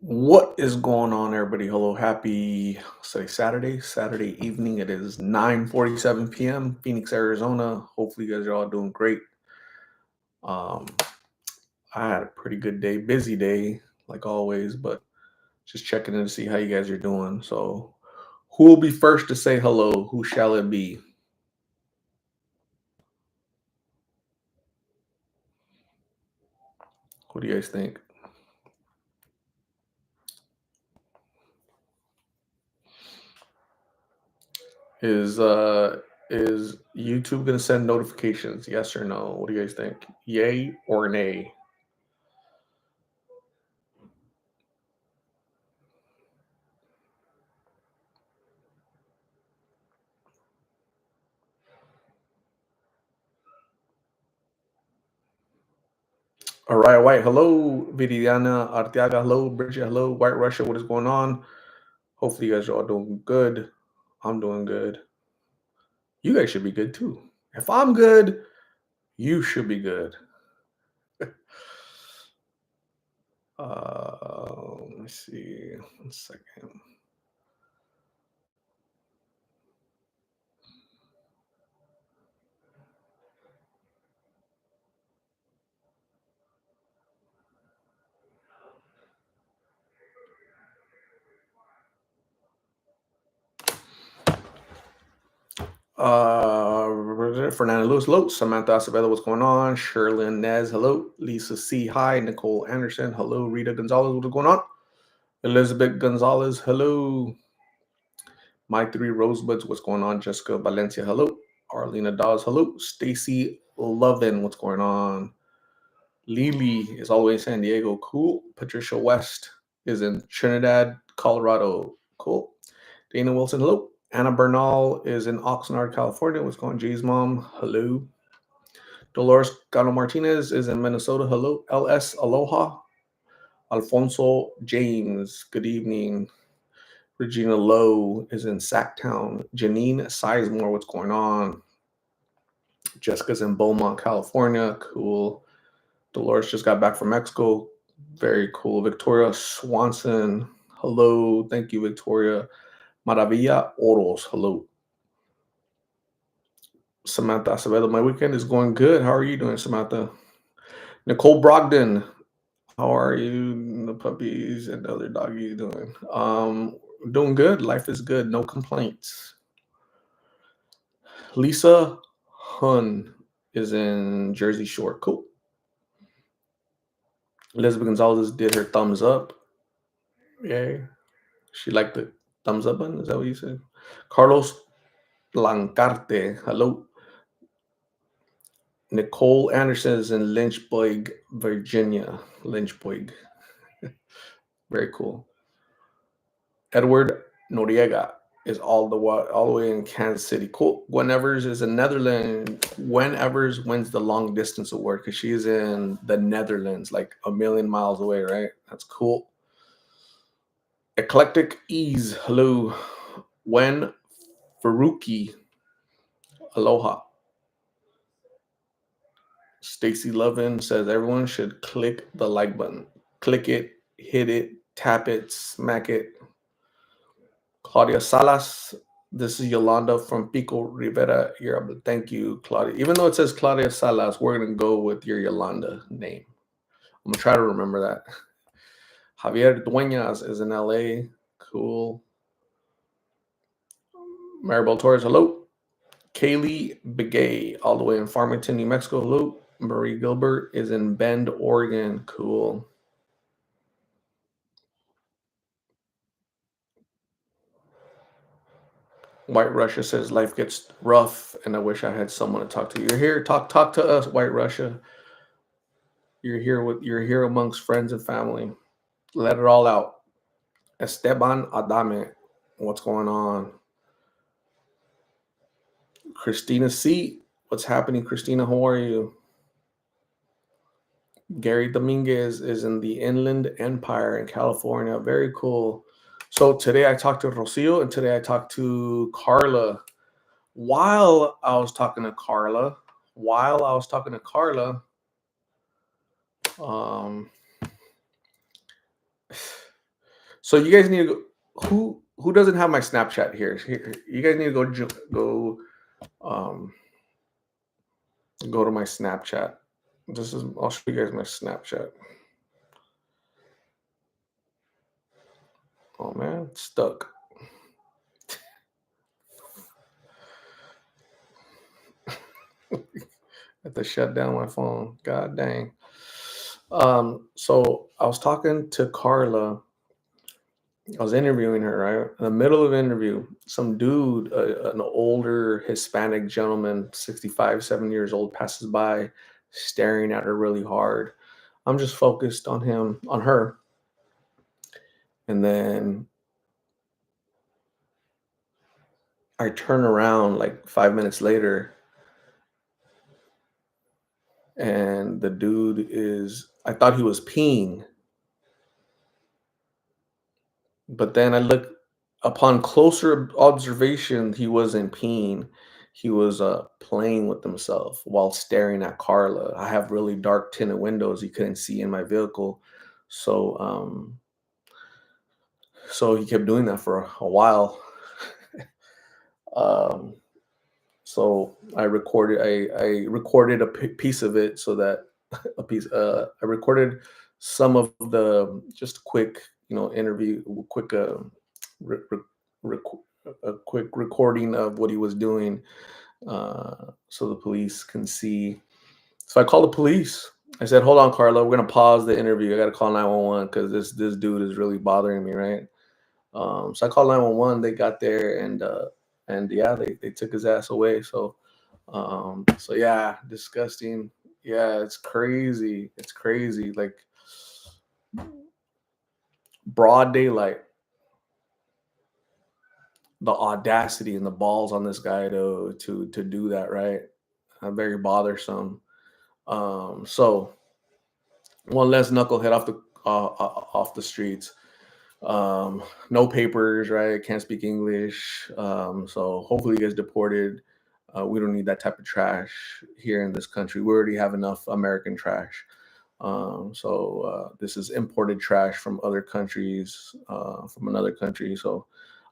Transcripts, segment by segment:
What is going on, everybody? Hello, happy Saturday evening. It is 9:47 p.m. Phoenix, Arizona. Hopefully, you guys are all doing great. Um, I had a pretty good day, busy day, like always, but just checking in to see how you guys are doing. So, who will be first to say hello? Who shall it be? What do you guys think? Is uh is YouTube gonna send notifications? Yes or no? What do you guys think? Yay or nay? Araya White, hello. Viridiana Arteaga, hello. Bridget, hello. White Russia, what is going on? Hopefully, you guys are all doing good. I'm doing good. You guys should be good too. If I'm good, you should be good. Let me see. 1 second. Fernando Lewis, hello. Samantha Acevedo, what's going on? Sherlyn Nez, hello. Lisa C, hi. Nicole Anderson, hello. Rita Gonzalez, what's going on? Elizabeth Gonzalez, hello. My Three Rosebuds, what's going on? Jessica Valencia, hello. Arlena Dawes, hello. Stacy Lovin, what's going on? Lily is all the way in San Diego, cool. Patricia West is in Trinidad, Colorado, cool. Dana Wilson, hello. Anna Bernal is in Oxnard, California. What's going on, Jay's mom? Hello. Dolores Gano Martinez is in Minnesota. Hello. LS Aloha. Alfonso James, good evening. Regina Lowe is in Sacktown. Janine Sizemore, what's going on? Jessica's in Beaumont, California. Cool. Dolores just got back from Mexico. Very cool. Victoria Swanson. Hello. Thank you, Victoria. Maravilla Oros. Hello. Samantha Acevedo. My weekend is going good. How are you doing, Samantha? Nicole Brogdon. How are you? The puppies and the other doggy doing? Doing good. Life is good. No complaints. Lisa Hun is in Jersey Shore. Cool. Elizabeth Gonzalez did her thumbs up. Yay. She liked the thumbs up button. Is that what you said? Carlos Blancarte. Hello. Nicole Anderson is in Lynchburg, Virginia. Lynchburg. Very cool. Edward Noriega is all the way in Kansas City. Cool. Gwen Evers is in Netherlands. Gwen Evers wins the long distance award because she's in the Netherlands, like a million miles away, right? That's cool. Eclectic Ease. Hello. Wen Faruqi. Aloha. Stacy Lovin says everyone should click the like button. Click it, hit it, tap it, smack it. Claudia Salas. This is Yolanda from Pico Rivera. Thank you, Claudia. Even though it says Claudia Salas, we're gonna go with your Yolanda name. I'm gonna try to remember that. Javier Dueñas is in LA. Cool. Maribel Torres, hello. Kaylee Begay, all the way in Farmington, New Mexico. Hello. Marie Gilbert is in Bend, Oregon. Cool. White Russia says life gets rough, and I wish I had someone to talk to. You're here, talk to us, White Russia. You're here amongst friends and family. Let it all out. Esteban Adame, what's going on? Christina C, what's happening? Christina, how are you? Gary Dominguez is in the Inland Empire in California. Very cool. So today I talked to Rocio and today I talked to Carla. While I was talking to Carla, while I was talking to Carla, um, So you guys need to go. Who doesn't have my Snapchat here? Here, you guys need to go um go to my Snapchat. This is I'll show you guys my Snapchat. Oh man, it's stuck. I have to shut down my phone. God dang. So I was talking to Carla. I was interviewing her, right? In the middle of interview, some dude, an older Hispanic gentleman, 65, 7 years old, passes by, staring at her really hard. I'm just focused on him, on her. And then I turn around like 5 minutes later, and the dude I thought he was peeing. But then I look upon closer observation, he wasn't peeing. He was playing with himself while staring at Carla. I have really dark tinted windows. You couldn't see in my vehicle. So so he kept doing that for a while. um so I recorded a piece of it so that I recorded some of the just quick, interview, quick re- re- rec- a quick recording of what he was doing, so the police can see. So I called the police. I said, "Hold on, Carla, we're gonna pause the interview. I gotta call 911 because this dude is really bothering me, right?" So I called 911. They got there, and yeah, they took his ass away. So yeah, disgusting. Yeah, it's crazy. It's crazy. Like broad daylight, the audacity and the balls on this guy to do that, right? Very bothersome. So one less knucklehead off the streets. No papers, right? Can't speak English. So hopefully he gets deported. We don't need that type of trash here in this country. We already have enough American trash. This is imported trash from other countries, from another country. So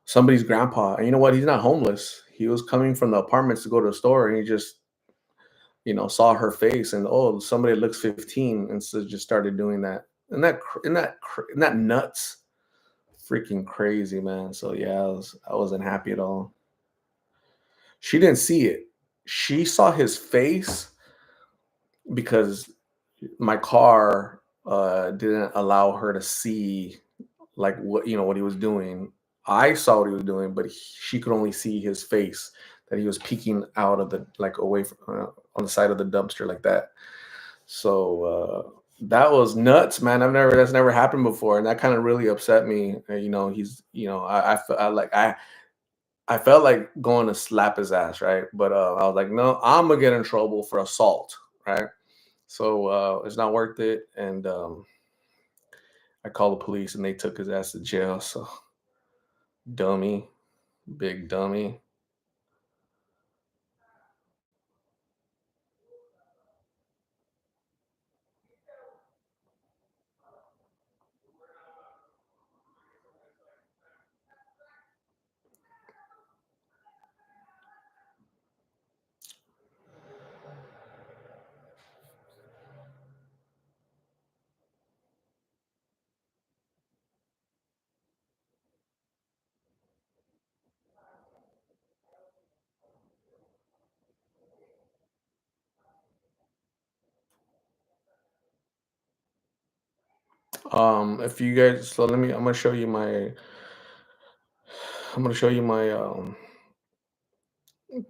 somebody's grandpa, and you know what? He's not homeless. He was coming from the apartments to go to the store, and he just saw her face, and oh, somebody that looks 15, and so just started doing that. And that nuts, freaking crazy, man. So yeah, I wasn't happy at all. She didn't see it. She saw his face because my car didn't allow her to see like what he was doing. I saw what he was doing, but she could only see his face, that he was peeking out of the like away from on the side of the dumpster like that. So that was nuts, man. That's never happened before, and that kind of really upset me. He's I felt like going to slap his ass, right? But I was like, no, I'm gonna get in trouble for assault, right? So it's not worth it. And I called the police, and they took his ass to jail. So dummy, big dummy. If you guys, so let me, I'm gonna show you my,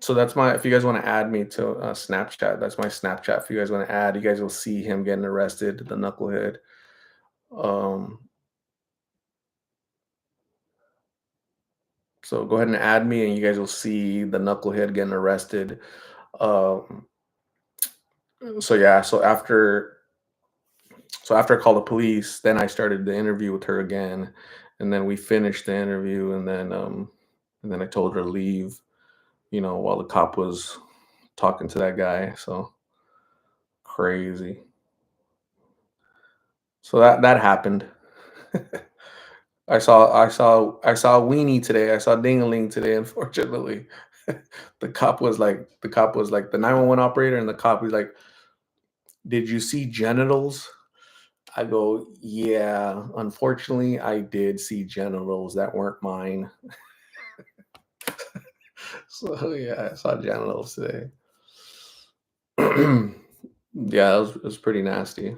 so that's my, if you guys want to add me to Snapchat, that's my Snapchat. If you guys want to add, you guys will see him getting arrested, the knucklehead. Um, so go ahead and add me, and you guys will see the knucklehead getting arrested. Um, so yeah, so after I called the police, then I started the interview with her again, and then we finished the interview, and then I told her to leave, while the cop was talking to that guy. So crazy. So that happened. I saw Weenie today. I saw Dingaling today. Unfortunately, the 911 operator, and the cop was like, "Did you see genitals?" I go, "Yeah, unfortunately, I did see genitals that weren't mine." So yeah, I saw genitals today. Yeah, it was pretty nasty.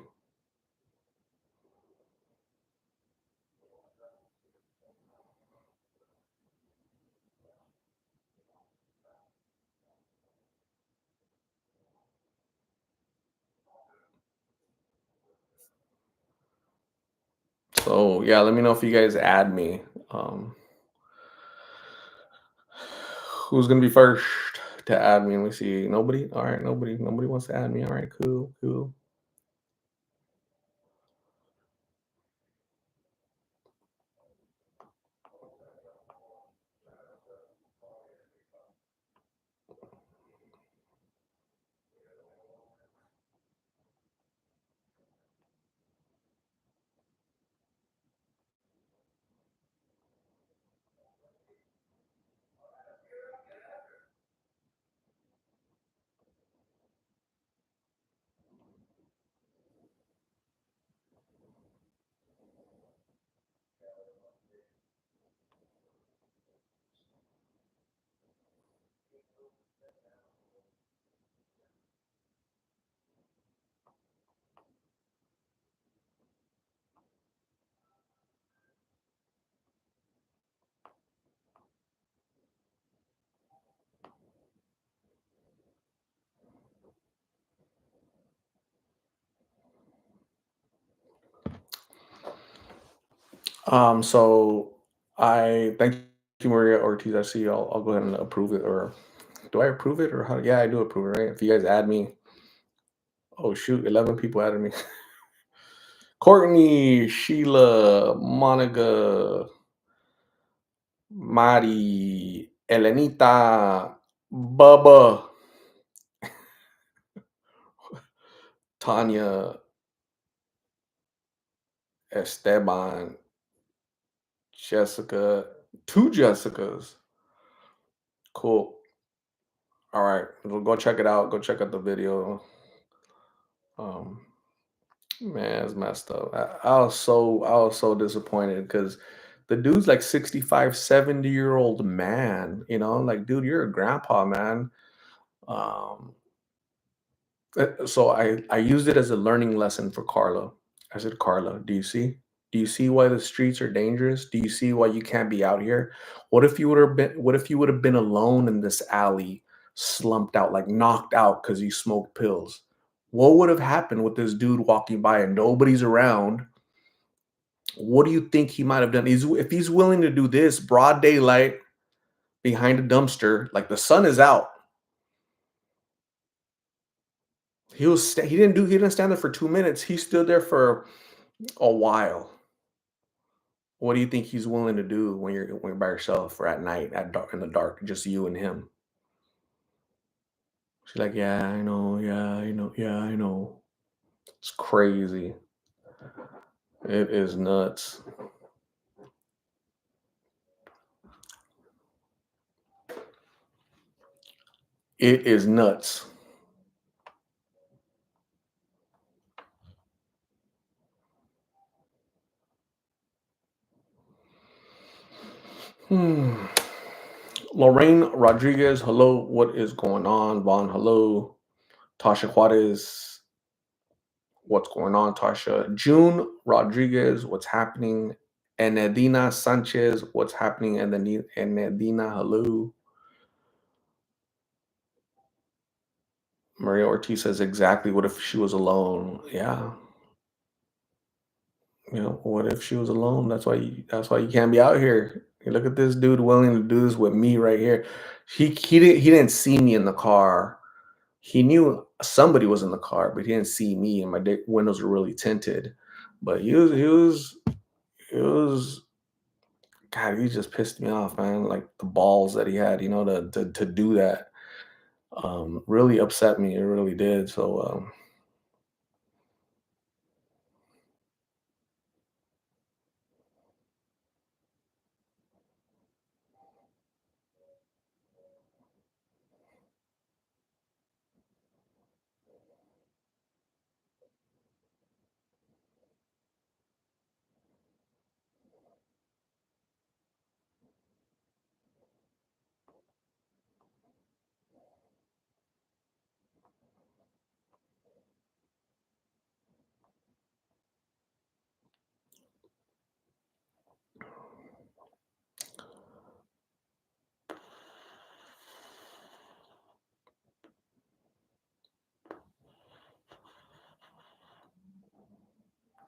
So yeah, let me know if you guys add me. Um, who's gonna be first to add me? Let me see. Nobody. All right, nobody wants to add me. All right, cool, cool. So I thank you, Maria Ortiz. I see. I'll go ahead and approve it, or do I approve it, or how? Yeah, I do approve it, right? If you guys add me, oh shoot, 11 people added me. Courtney, Sheila, Monica, Mari, Elenita, Bubba, Tanya, Esteban, Jessica, two Jessicas. Cool. All right, we'll go check it out. Go check out the video. Um, Man, it's messed up. I was so disappointed because the dude's like 65, 70-year-old man, like, dude, you're a grandpa, man. Um, so I used it as a learning lesson for Carla. I said, Carla, do you see? Do you see why the streets are dangerous? Do you see why you can't be out here? What if you would have been alone in this alley, slumped out, like knocked out because you smoked pills? What would have happened with this dude walking by and nobody's around? What do you think he might have done? If he's willing to do this broad daylight behind a dumpster, like the sun is out, he didn't stand there for 2 minutes. He stood there for a while. What do you think he's willing to do when you're by yourself or at night, in the dark, just you and him? She's like, yeah, I know, yeah, I know, yeah, I know. It's crazy. It is nuts. It is nuts. Hmm. Lorraine Rodriguez, hello. What is going on? Vaughn, hello. Tasha Juarez, what's going on, Tasha? June Rodriguez, what's happening? Enedina Sanchez, what's happening? And then Enedina, hello. Maria Ortiz says, exactly. What if she was alone? Yeah. What if she was alone? That's why you can't be out here. Hey, look at this dude willing to do this with me right here. He didn't see me in the car. He knew somebody was in the car, but he didn't see me, and my windows were really tinted. But he was God, he just pissed me off, man. Like the balls that he had, to do that, really upset me. It really did. So,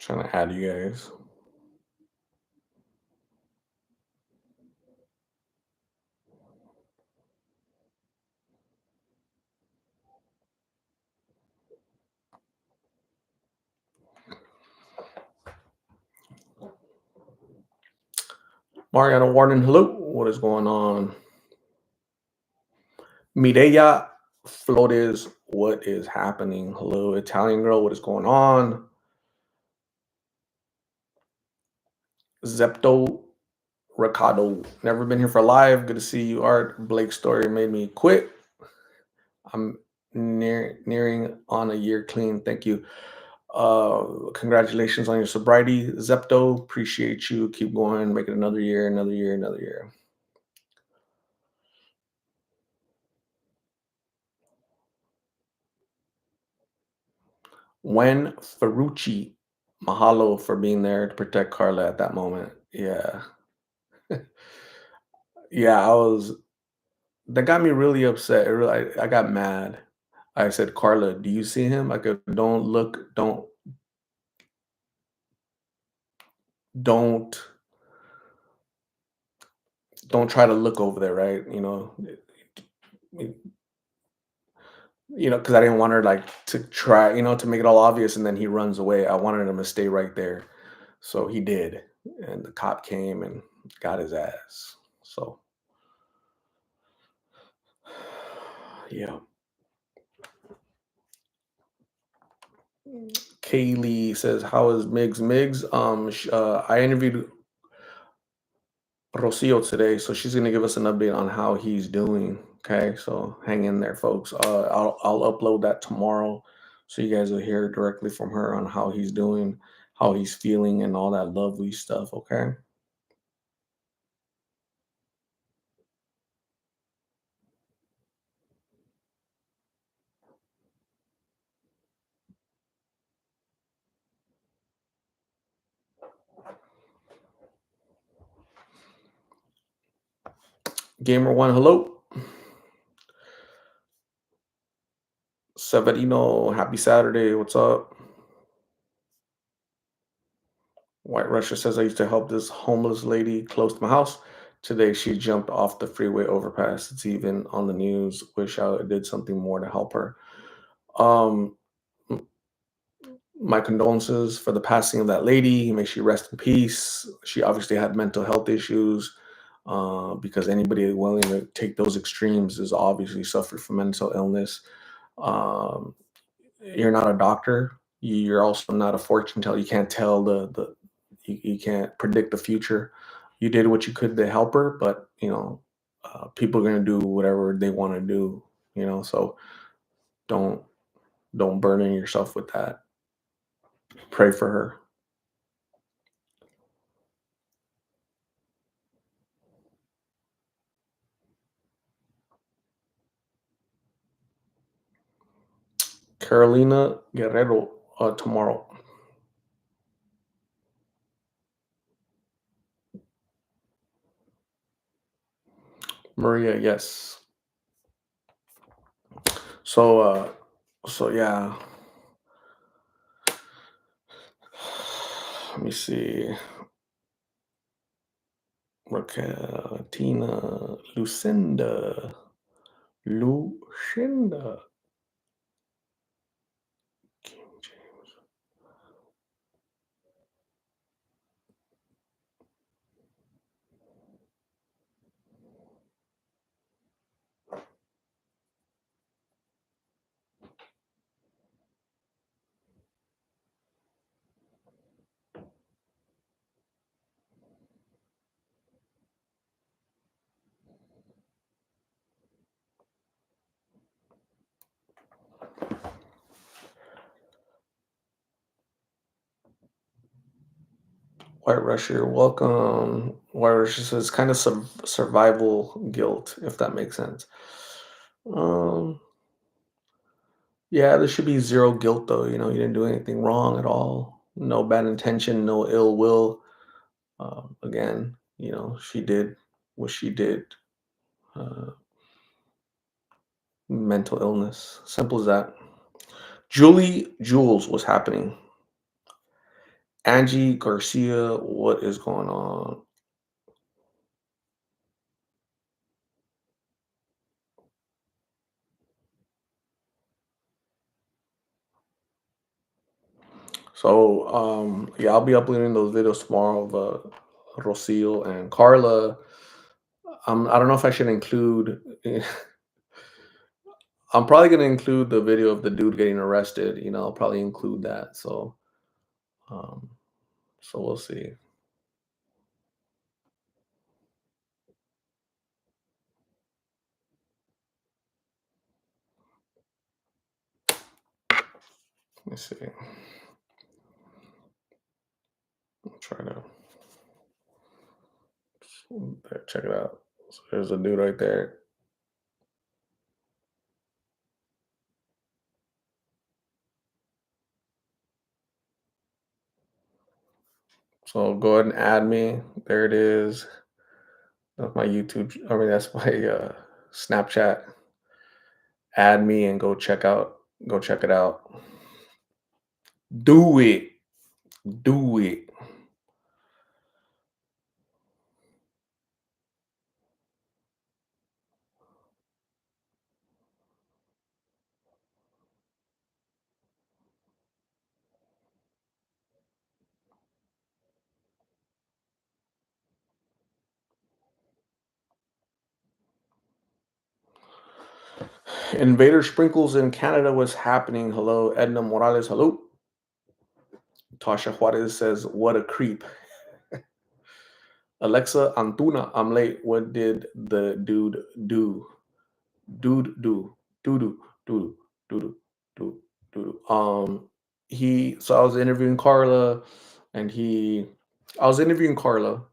Trying to add you guys. Mariana Warden, hello. What is going on? Mireya Flores, what is happening? Hello, Italian girl, what is going on? Zepto Ricardo, never been here for live. Good to see you, Art. Blake's story made me quit. I'm nearing on a year clean. Thank you. Congratulations on your sobriety, Zepto. Appreciate you. Keep going. Make it another year, another year, another year. When Ferrucci, mahalo for being there to protect Carla at that moment. Yeah. Yeah, I was that got me really upset. It really, I got mad. I said, Carla, do you see him? I go, don't look, don't don't try to look over there, right? Because I didn't want her like to try, to make it all obvious, and then he runs away. I wanted him to stay right there, so he did, and the cop came and got his ass. So, yeah. Kaylee says, "How is Migs? Migs, I interviewed Rocio today, so she's gonna give us an update on how he's doing. Okay, so hang in there, folks. I'll upload that tomorrow, so you guys will hear directly from her on how he's doing, how he's feeling, and all that lovely stuff. Okay." Gamer one, hello. Severino, happy Saturday. What's up? White Russia says, I used to help this homeless lady close to my house. Today, she jumped off the freeway overpass. It's even on the news. Wish I did something more to help her. Um, m- my condolences for the passing of that lady. May she rest in peace. She obviously had mental health issues because anybody willing to take those extremes is obviously suffered from mental illness. Um, you're not a doctor. You're also not a fortune teller. You can't tell you can't predict the future. You did what you could to help her, but people are gonna do whatever they want to do. So don't don't burden yourself with that. Pray for her. Carolina Guerrero tomorrow. Maria, yes. So yeah. Let me see. Raquel, Tina, Lucinda. King James. White Rusher, welcome. White Rusher says kind of survival guilt, if that makes sense. Um, yeah, there should be zero guilt though. You didn't do anything wrong at all. No bad intention, no ill will. Again, she did what she did. Uh, Mental illness, simple as that. Julie Jules was happening. Angie Garcia, what is going on? So, yeah, I'll be uploading those videos tomorrow of Rocio and Carla. I don't know if I should include. I'm probably gonna include the video of the dude getting arrested. I'll probably include that. Um, so we'll see. Let me see. I'll try to check it out. So there's a dude right there. So go ahead and add me. There it is. That's my YouTube. I mean, that's my Snapchat. Add me and go check out. Go check it out. Do it. Do it. Invader sprinkles in Canada was happening. Hello, Edna Morales. Hello. Tasha Juarez says, "What a creep." Alexa Antuna, I'm late. What did the dude do? Dude do. Doo doo. Doo doo. Doo doo. He. So I was interviewing Carla, and I was interviewing Carla.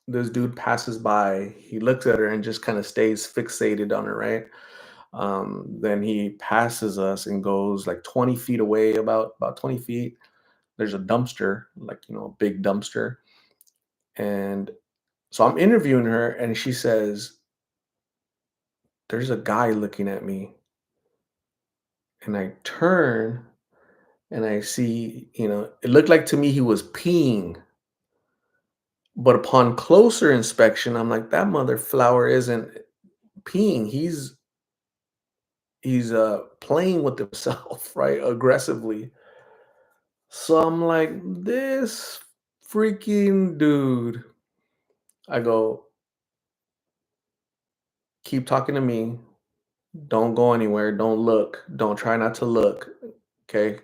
This dude passes by. He looks at her and just kind of stays fixated on her, right? Then he passes us and goes like 20 feet away, about 20 feet. There's a dumpster, like a big dumpster. And so I'm interviewing her, and she says, "There's a guy looking at me." And I turn and I see, it looked like to me he was peeing. But upon closer inspection, I'm like, that mother flower isn't peeing. He's playing with himself, right? Aggressively. So I'm like, this freaking dude. I go, keep talking to me. Don't go anywhere. Don't look. Don't try not to look. Okay.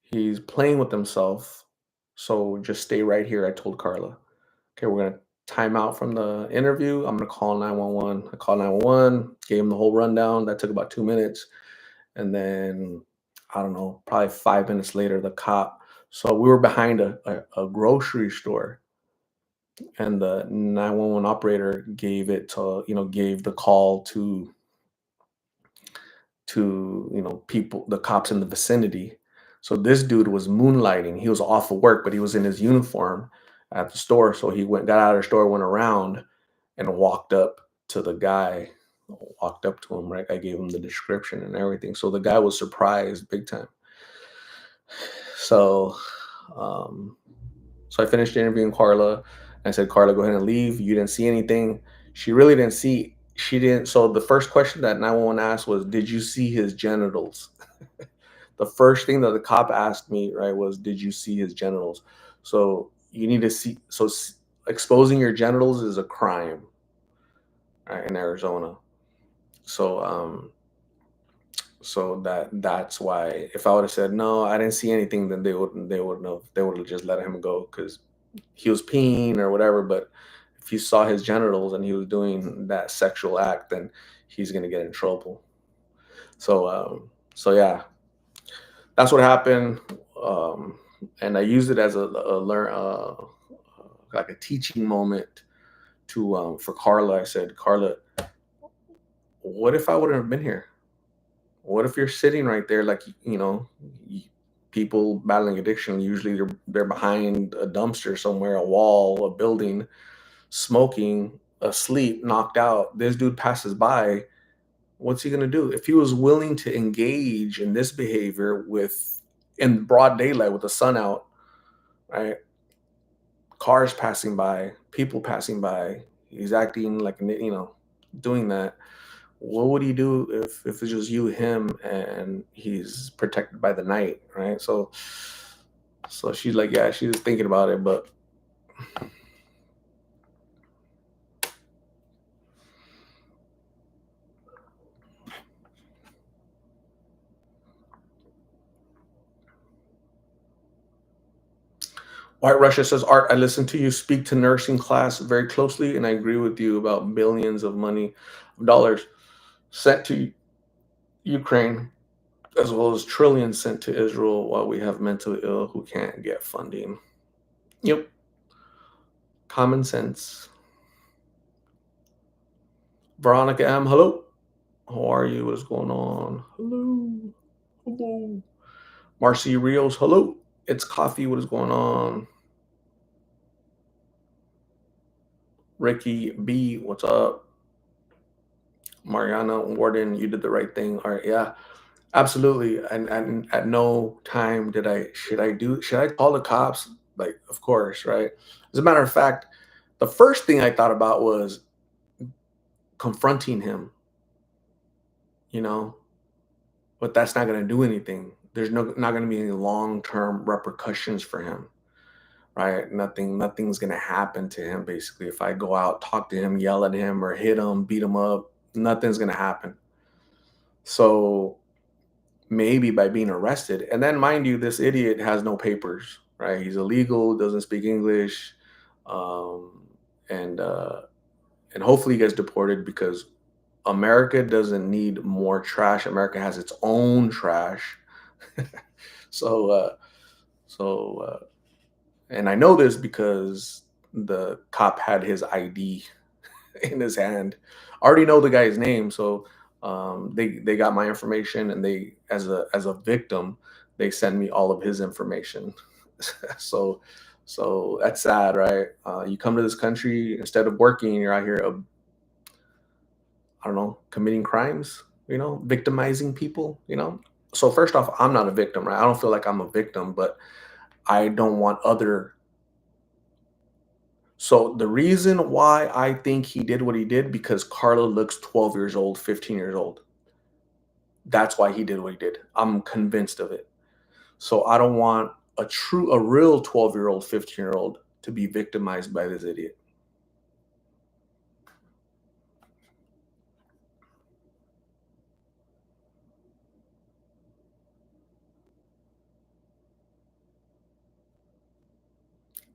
He's playing with himself. So just stay right here. I told Carla. Okay, we're gonna time out from the interview. I'm gonna call 911. I called 911, gave him the whole rundown. That took about 2 minutes. And then I don't know, probably 5 minutes later, the cop. So we were behind a grocery store, and the 911 operator gave the call to people, the cops in the vicinity. So this dude was moonlighting. He was off of work, but he was in his uniform at the store. So he got out of the store, went around, and walked up to the guy. Walked up to him, right? I gave him the description and everything. So the guy was surprised big time. So, um, so I finished interviewing Carla. I said, Carla, go ahead and leave. You didn't see anything. She really didn't see. She didn't. So the first question that 911 asked was, "Did you see his genitals?" The first thing that the cop asked me, right, was, "Did you see his genitals?" So you need to see. So exposing your genitals is a crime, right, in Arizona. So that's why if I would have said no, I didn't see anything, then they would have just let him go because he was peeing or whatever. But if you saw his genitals and he was doing that sexual act, then he's gonna get in trouble. So yeah, that's what happened. Um, and I used it as a learn like a teaching moment to for Carla. I said, Carla, what if I wouldn't have been here? What if you're sitting right there, like y- people battling addiction? Usually, they're behind a dumpster somewhere, a wall, a building, smoking, asleep, knocked out. This dude passes by. What's he gonna do? If he was willing to engage in this behavior with in broad daylight with the sun out, right? Cars passing by, people passing by. He's acting like doing that. What would he do if it's just you, him, and he's protected by the night, right? So she's like, yeah, she's thinking about it, but White Russia says, Art, I listened to you speak to nursing class very closely, and I agree with you about billions of dollars sent to Ukraine, as well as trillions sent to Israel while we have mentally ill who can't get funding. Yep, common sense. Veronica M, hello. How are you? What is going on? Hello. Hello. Marcy Rios, hello. It's coffee. What is going on? Ricky B, what's up? Mariana Warden, you did the right thing. All right, yeah, absolutely. And at no time did should I call the cops? Like, of course, right? As a matter of fact, the first thing I thought about was confronting him, you know, but that's not going to do anything. There's not going to be any long-term repercussions for him, right? Nothing's going to happen to him basically if I go out, talk to him, yell at him or hit him, beat him up, nothing's going to happen. So maybe by being arrested. And then, mind you, this idiot has no papers, right? He's illegal, doesn't speak English, um, and and hopefully he gets deported because America doesn't need more trash. America has its own trash. so, and I know this because the cop had his ID in his hand. I already know the guy's name, so they got my information, and they as a victim, they send me all of his information. so so that's sad, right? You come to this country instead of working, you're out here, I don't know, committing crimes, victimizing people, So first off, I'm not a victim, right? I don't feel like I'm a victim, but I don't want other. So the reason why I think he did what he did because Carla looks 12 years old, 15 years old. That's why he did what he did. I'm convinced of it. So I don't want a real 12-year-old, 15-year-old to be victimized by this idiot.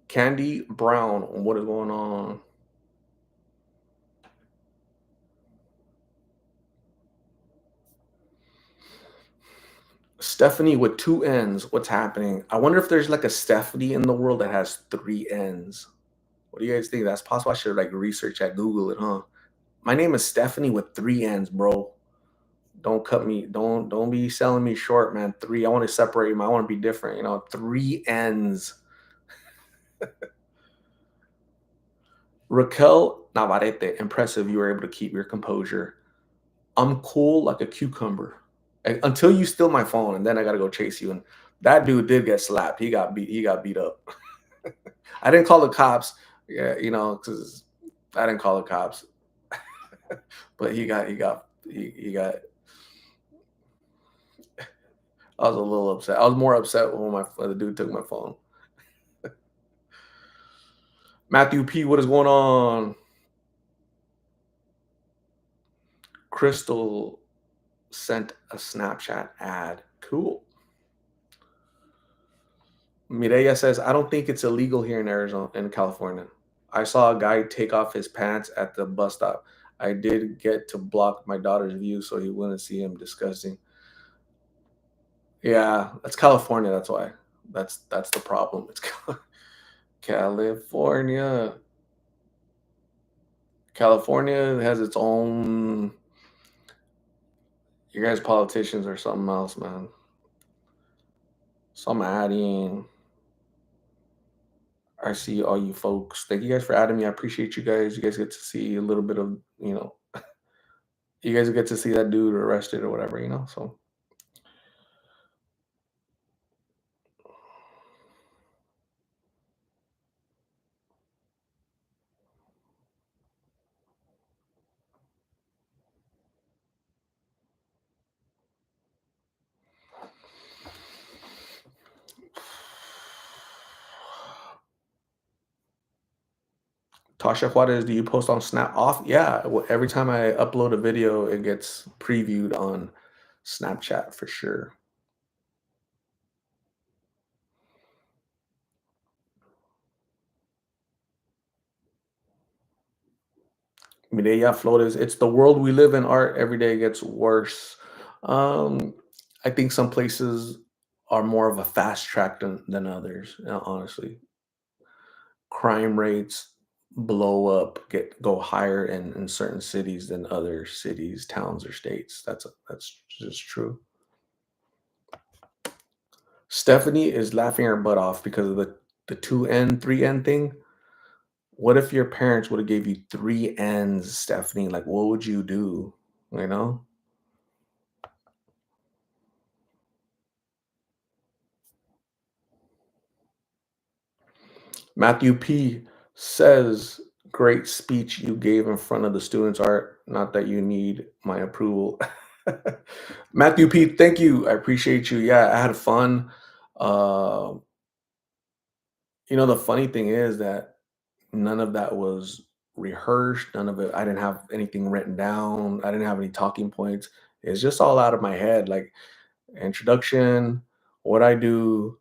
Candy Brown, what is going on? Stephanie with two N's. What's happening? I wonder if there's like a Stephanie in the world that has three N's. What do you guys think? That's possible. I should like research at Google it, huh? My name is Stephanie with three N's, bro. Don't cut me. Don't be selling me short, man. Three. I want to separate them. I want to be different. Three N's. Raquel Navarrete. Impressive. You were able to keep your composure. I'm cool like a cucumber. Until you steal my phone, and then I gotta go chase you. And that dude did get slapped. He got beat. He got beat up. I didn't call the cops. Yeah, because I didn't call the cops. But he got. I was a little upset. I was more upset when the dude took my phone. Matthew P, what is going on? Crystal sent a Snapchat ad. Cool. Mireya says, I don't think it's illegal here in Arizona, in California. I saw a guy take off his pants at the bus stop. I did get to block my daughter's view so he wouldn't see him disgusting. Yeah, that's California. That's why. That's the problem. It's California. California has its own. You guys politicians are something else, man. So I'm adding. I see all you folks. Thank you guys for adding me. I appreciate you guys. You guys get to see a little bit of, you guys get to see that dude arrested or whatever. So Tasha Juarez, do you post on Snap off? Yeah, every time I upload a video, it gets previewed on Snapchat for sure. Mireya Flores, it's the world we live in. Art every day gets worse. Um, I think some places are more of a fast track than others. Honestly, crime rates blow up, go higher in certain cities than other cities, towns, or states. That's just true. Stephanie is laughing her butt off because of the 2N, 3N thing. What if your parents would have gave you 3 N's, Stephanie? Like, what would you do? You know? Matthew P says, great speech you gave in front of the students, Art. Not that you need my approval. Matthew P, thank you. I appreciate you. Yeah, I had fun. Uh, the funny thing is that none of that was rehearsed. None of it, I didn't have anything written down. I didn't have any talking points. It's just all out of my head. Like introduction, what I do,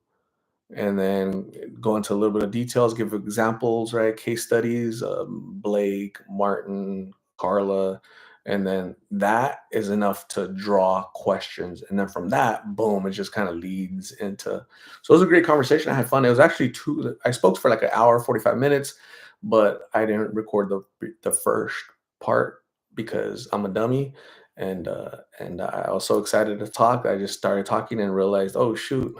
and then go into a little bit of details, give examples, right? Case studies, Blake, Martin, Carla, and then that is enough to draw questions. And then from that, boom, it just kind of leads into. So it was a great conversation. I had fun. It was actually two. I spoke for like an hour, 45 minutes, but I didn't record the first part because I'm a dummy. And I was so excited to talk. I just started talking and realized, oh shoot,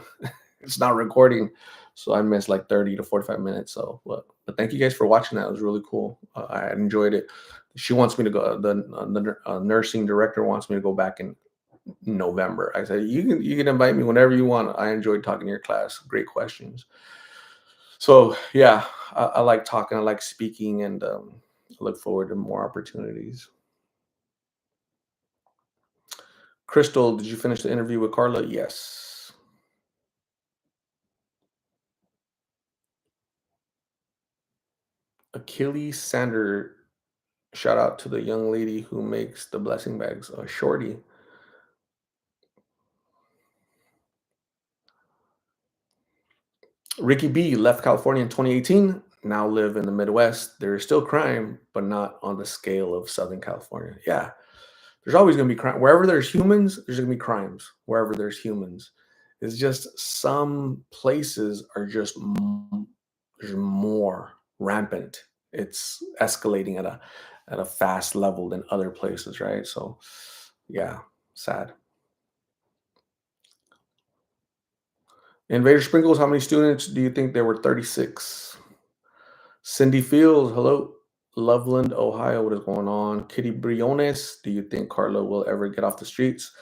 it's not recording. So I missed like 30 to 45 minutes. So, but thank you guys for watching that. It was really cool. I enjoyed it. She wants me to go. The nursing director wants me to go back in November. I said you can invite me whenever you want. I enjoyed talking to your class. Great questions. So yeah, I like talking. I like speaking, and I look forward to more opportunities. Crystal, did you finish the interview with Carla? Yes. Achilles Sander, shout out to the young lady who makes the blessing bags, Shorty. Ricky B left California in 2018, now live in the Midwest. There is still crime, but not on the scale of Southern California. Yeah, there's always going to be crime. Wherever there's humans, there's going to be crimes. Wherever there's humans. It's just some places are just there's more rampant. It's escalating at a fast level than other places, right? So, yeah, sad. Invader Sprinkles, how many students do you think there were? 36. Cindy Fields, hello. Loveland, Ohio, what is going on? Kitty Briones, do you think Carla will ever get off the streets?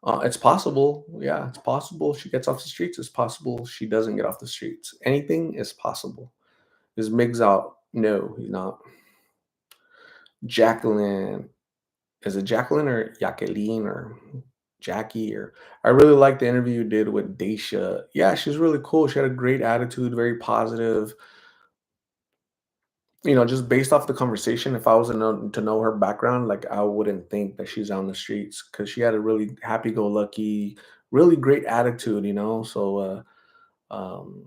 It's possible. Yeah, it's possible she gets off the streets. It's possible she doesn't get off the streets. Anything is possible. Is Miggs out? No, he's not. Jacqueline, is it Jacqueline or Jacqueline or Jackie? Or I really liked the interview you did with Daisha. Yeah, she's really cool. She had a great attitude, very positive. Just based off the conversation, if I was to know her background, like I wouldn't think that she's on the streets because she had a really happy-go-lucky, really great attitude.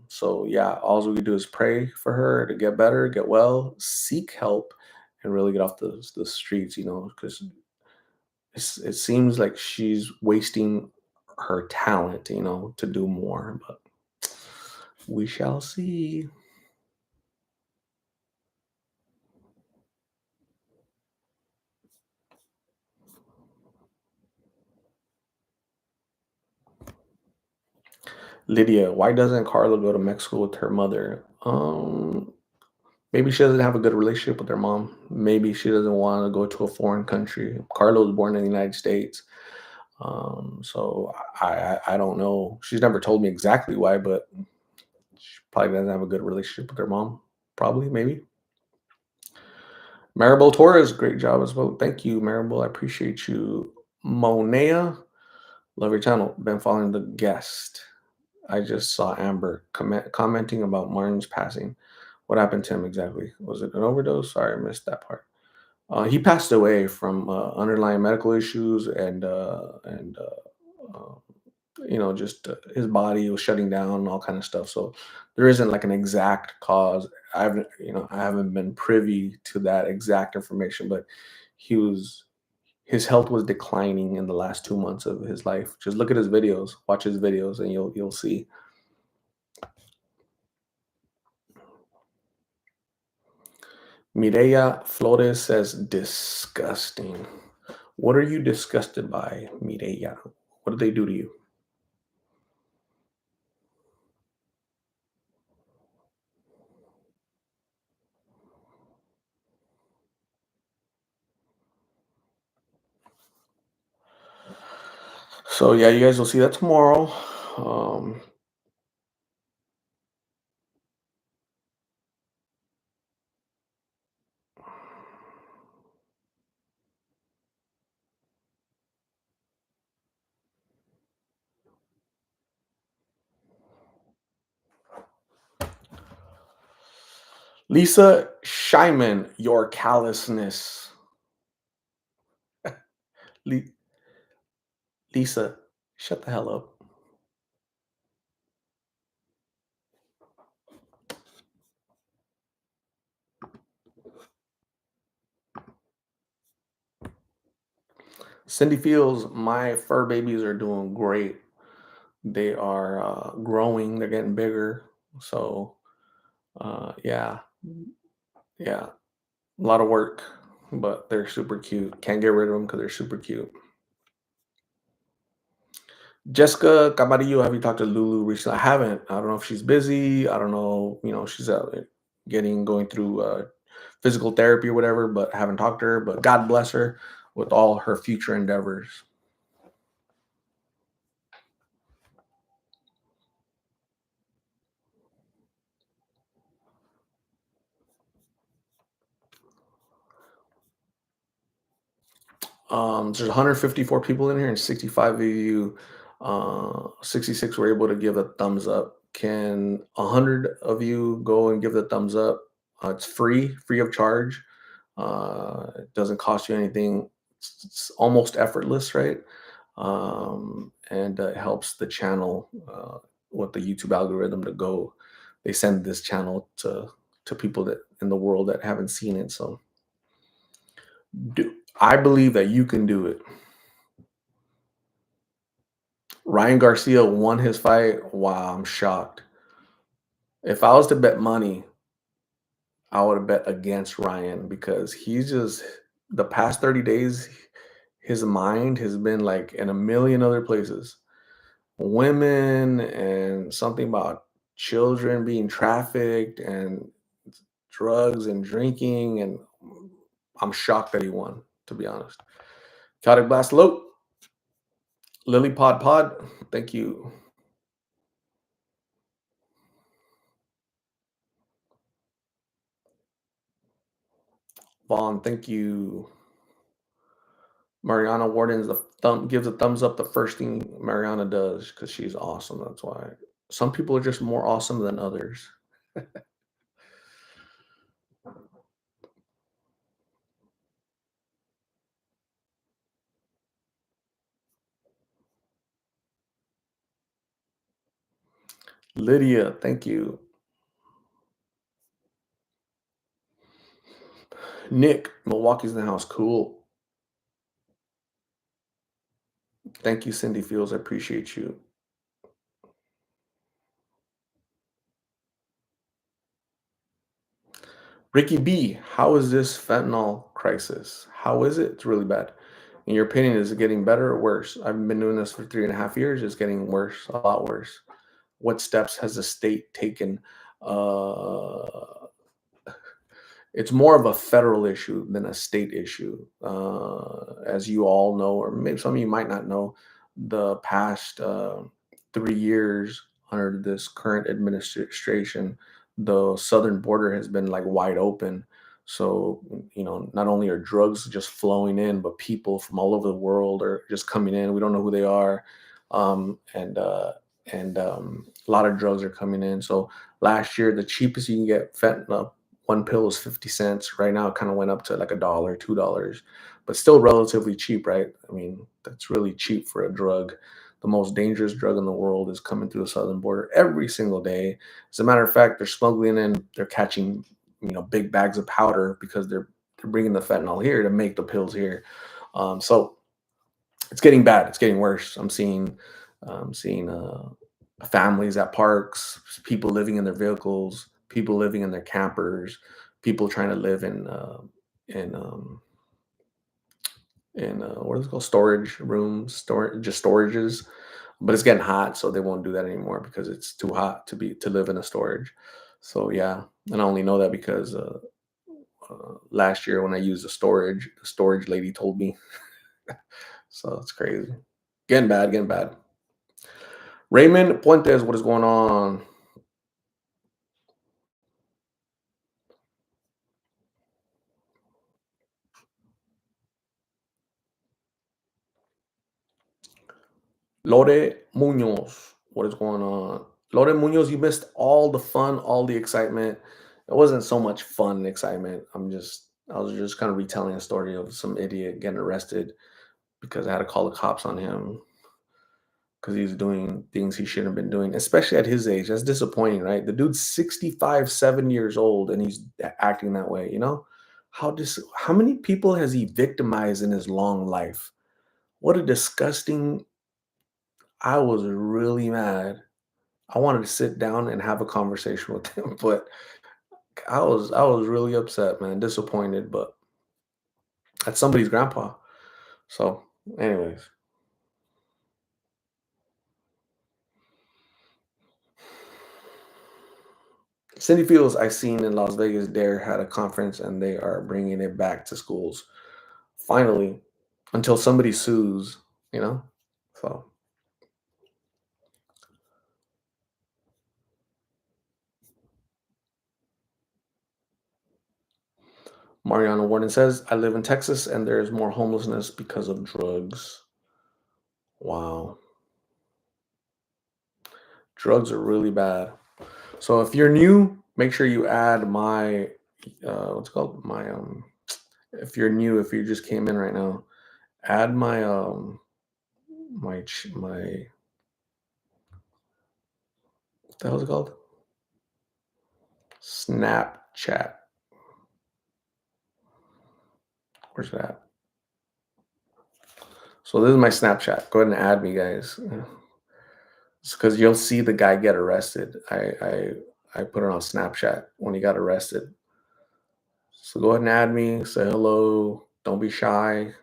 So yeah, all we could do is pray for her to get better, get well, seek help, and really get off the streets. Because it seems like she's wasting her talent, to do more. But we shall see. Lydia, why doesn't Carla go to Mexico with her mother? Maybe she doesn't have a good relationship with her mom. Maybe she doesn't want to go to a foreign country. Carla was born in the United States. So I don't know. She's never told me exactly why, but she probably doesn't have a good relationship with her mom. Probably, maybe. Maribel Torres, great job as well. Thank you, Maribel. I appreciate you. Monea, love your channel. Been following the guest. I just saw Amber commenting about Martin's passing. What happened to him exactly? Was it an overdose? Sorry, I missed that part. He passed away from underlying medical issues and just his body was shutting down and all kind of stuff. So there isn't like an exact cause. I haven't been privy to that exact information, but he was his health was declining in the last 2 months of his life. Just look at his videos, watch his videos, and you'll see. Mireya Flores says disgusting. What are you disgusted by, Mireya? What did they do to you? So yeah, you guys will see that tomorrow. Um, Lisa Scheinman, your callousness. Li- Lisa, shut the hell up. Cindy feels my fur babies are doing great. They are growing. They're getting bigger. So yeah, yeah, a lot of work, but they're super cute. Can't get rid of them because they're super cute. Jessica Camarillo, have you talked to Lulu recently? I haven't. I don't know if she's busy. I don't know. She's out going through physical therapy or whatever, but I haven't talked to her. But God bless her with all her future endeavors. There's 154 people in here, and 65 of you, 66 were able to give a thumbs up. Can 100 of you go and give the thumbs up? It's free of charge. It doesn't cost you anything. It's almost effortless, right? And it helps the channel with the YouTube algorithm to go. They send this channel to people that in the world that haven't seen it. So, I believe that you can do it. Ryan Garcia won his fight. Wow, I'm shocked. If I was to bet money, I would have bet against Ryan because he's just the past 30 days, his mind has been like in a million other places. Women and something about children being trafficked and drugs and drinking. And I'm shocked that he won, to be honest. Chaotic Blast Low, Lily Pod, thank you. Vaughn, thank you. Mariana Warden's the gives a thumbs up the first thing Mariana does because she's awesome. That's why some people are just more awesome than others. Lydia, thank you. Nick, Milwaukee's in the house. Cool. Thank you, Cindy Fields. I appreciate you. Ricky B, how is this fentanyl crisis? How is it? It's really bad. In your opinion, is it getting better or worse? I've been doing this for 3.5 years. It's getting worse, a lot worse. What steps has the state taken? Uh, it's more of a federal issue than a state issue. As you all know, or maybe some of you might not know, the past 3 years under this current administration, the southern border has been like wide open. So, not only are drugs just flowing in, but people from all over the world are just coming in. We don't know who they are. And a lot of drugs are coming in. So, Last year, the cheapest you can get fentanyl, one pill was 50 cents. Right now, it kind of went up to like a dollar, $2, but still relatively cheap, right? I mean, that's really cheap for a drug. The most dangerous drug in the world is coming through the southern border every single day. As a matter of fact, they're smuggling in, they're catching, big bags of powder because they're bringing the fentanyl here to make the pills here. So it's getting bad. It's getting worse. I'm seeing families at parks, people living in their vehicles, people living in their campers, people trying to live in what is it called, storage rooms, storages. But it's getting hot, so they won't do that anymore because it's too hot to live in a storage. So yeah, and I only know that because last year when I used the storage lady told me. So it's crazy. Getting bad, getting bad. Raymond Puentes, what is going on? Lore Munoz, what is going on? Lore Munoz, you missed all the fun, all the excitement. It wasn't so much fun and excitement. I was just kind of retelling a story of some idiot getting arrested because I had to call the cops on him because he's doing things he shouldn't have been doing, especially at his age. That's disappointing, right? The dude's 65, 7 years old, and he's acting that way, you know? How many people has he victimized in his long life? What a disgusting. I was really mad. I wanted to sit down and have a conversation with him, but I was really upset, man, disappointed, but that's somebody's grandpa. So, anyways, Cindy Fields, I seen in Las Vegas, Dare had a conference and they are bringing it back to schools. Finally, until somebody sues, you know? So, Mariana Warden says, I live in Texas and there's more homelessness because of drugs. Wow. Drugs are really bad. So if you're new, make sure you add my what's it called, my if you're new, if you just came in right now, add my what the hell is it called? Snapchat. Where's that? So this is my Snapchat. Go ahead and add me, guys. It's because you'll see the guy get arrested. I put it on Snapchat when he got arrested. So go ahead and add me. Say hello. Don't be shy.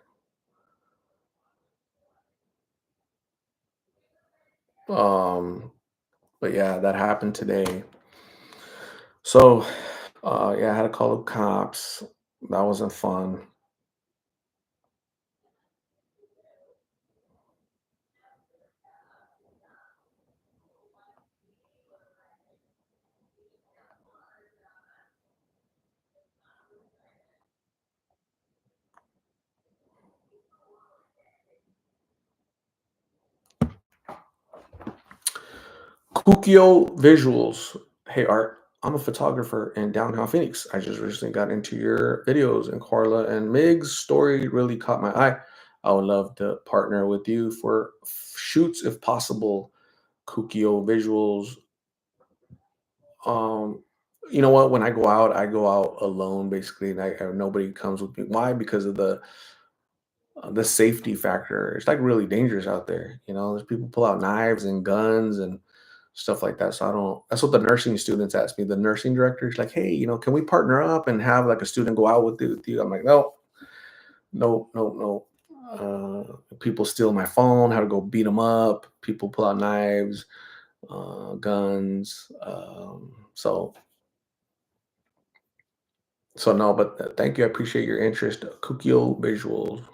Um, but yeah, that happened today. So yeah, I had to call the cops. That wasn't fun. Kukio Visuals. Hey Art, I'm a photographer in downtown Phoenix. I just recently got into your videos, and Carla and Mig's story really caught my eye. I would love to partner with you for shoots if possible. Kukio Visuals. Um, you know what? When I go out alone basically, and nobody comes with me. Why? Because of the safety factor. It's like really dangerous out there. There's people pull out knives and guns and stuff like that. So I don't. That's what the nursing students ask me. The nursing director is like, "Hey, can we partner up and have like a student go out with you?" I'm like, "No, no, no, no." People steal my phone. How to go beat them up? People pull out knives, guns. So no, but thank you. I appreciate your interest. Kukio Visuals.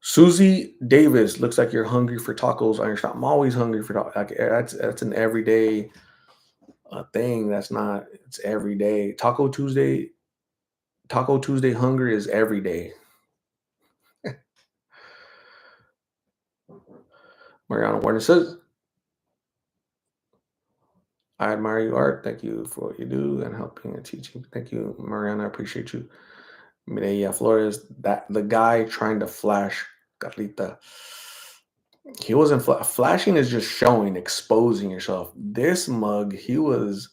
Susie Davis, looks like you're hungry for tacos on your shop. I'm always hungry for tacos. Like, that's an everyday thing. That's not. It's every day. Taco Tuesday. Taco Tuesday hunger is every day. Mariana Warner says, I admire your art. Thank you for what you do and helping and teaching. Thank you, Mariana. I appreciate you. Mireia Flores, that the guy trying to flash Carlita. He wasn't flashing is just showing, exposing yourself. This mug, he was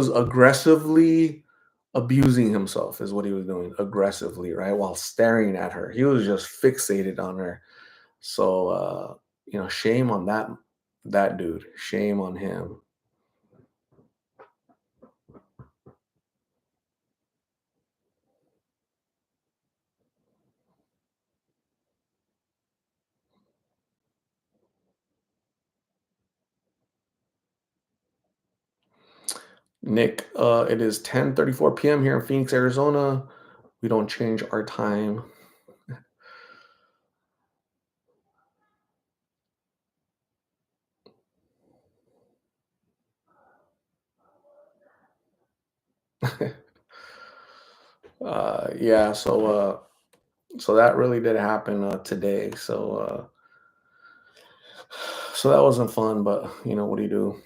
aggressively abusing himself is what he was doing aggressively, right? While staring at her. He was just fixated on her. So shame on that dude. Shame on him. Nick, it is 10:34 p.m. here in Phoenix, Arizona. We don't change our time. Yeah, so that really did happen today. So that wasn't fun, but what do you do?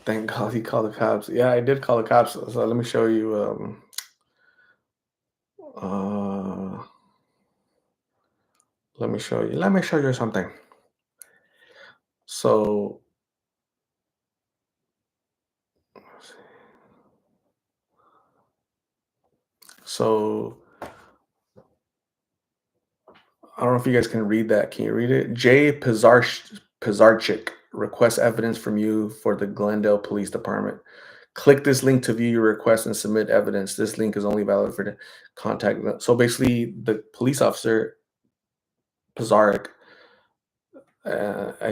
Thank God he called the cops. Yeah, I did call the cops. So let me show you. Uh, let me show you. Let me show you something. So, so I don't know if you guys can read that. Can you read it? Jay Pizarchik requests evidence from you for the Glendale Police Department. Click this link to view your request and submit evidence. This link is only valid for the contact. So basically, the police officer Pizarnik, I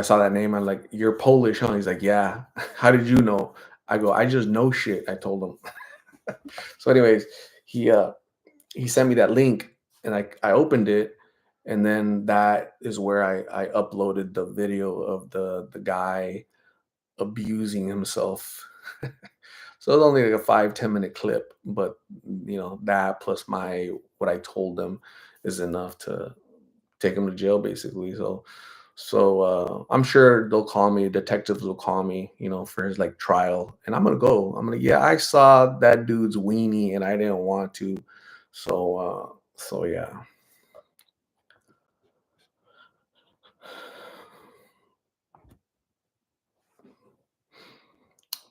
saw that name. I'm like, "You're Polish, huh?" He's like, "Yeah." How did you know? I go, "I just know shit." I told him. So, anyways, he uh he sent me that link, and I opened it, and then that is where I uploaded the video of the guy abusing himself. So it's only like a 5-10 minute clip, but that plus my what I told them is enough to take him to jail basically. So I'm sure they'll call me, detectives will call me, for his like trial, and I'm gonna go. Yeah, I saw that dude's weenie and I didn't want to. So yeah.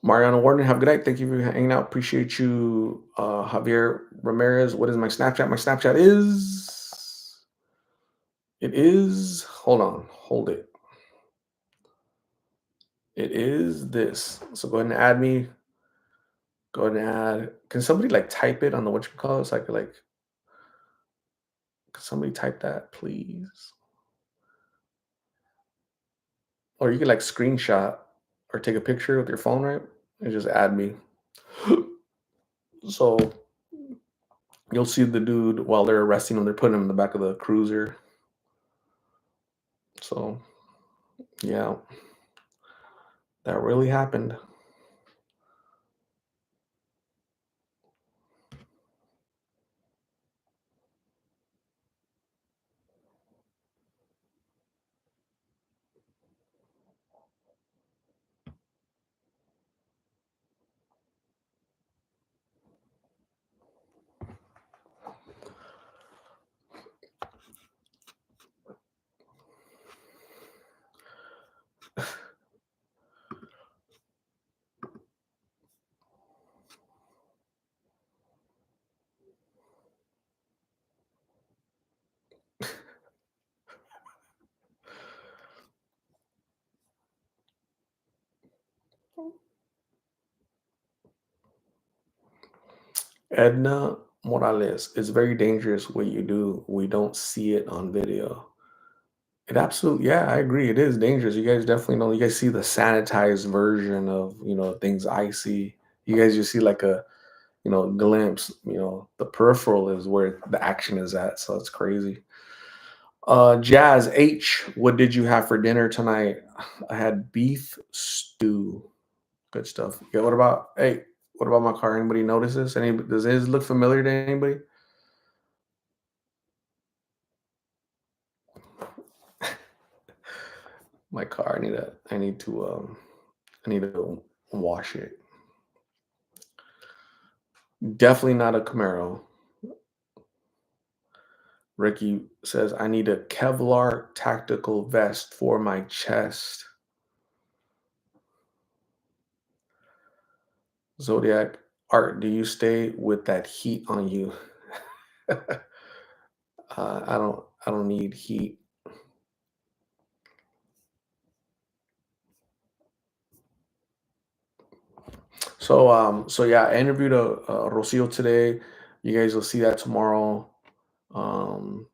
Mariana Warden, have a good night. Thank you for hanging out. Appreciate you. Javier Ramirez, what is my Snapchat? My Snapchat is, hold on, hold it. It is this. So go ahead and add me. Go ahead and add. Can somebody like type it on the whatchamacallit so I could like, can somebody type that, please? Or you could like screenshot or take a picture with your phone, right? And just add me. So you'll see the dude while they're arresting him, they're putting him in the back of the cruiser. So yeah, that really happened. Edna Morales, it's very dangerous what you do. We don't see it on video. It absolutely, yeah, I agree. It is dangerous. You guys definitely know. You guys see the sanitized version of things I see. You guys just see like a glimpse. The peripheral is where the action is at. So it's crazy. Jazz H, what did you have for dinner tonight? I had beef stew. Good stuff. Yeah. What about hey? What about my car? Anybody notice this? Any does his look familiar to anybody? My car. I need to wash it. Definitely not a Camaro. Ricky says, I need a Kevlar tactical vest for my chest. Zodiac Art, do you stay with that heat on you? I don't need heat. So yeah, I interviewed Rocio today. You guys will see that tomorrow. Um,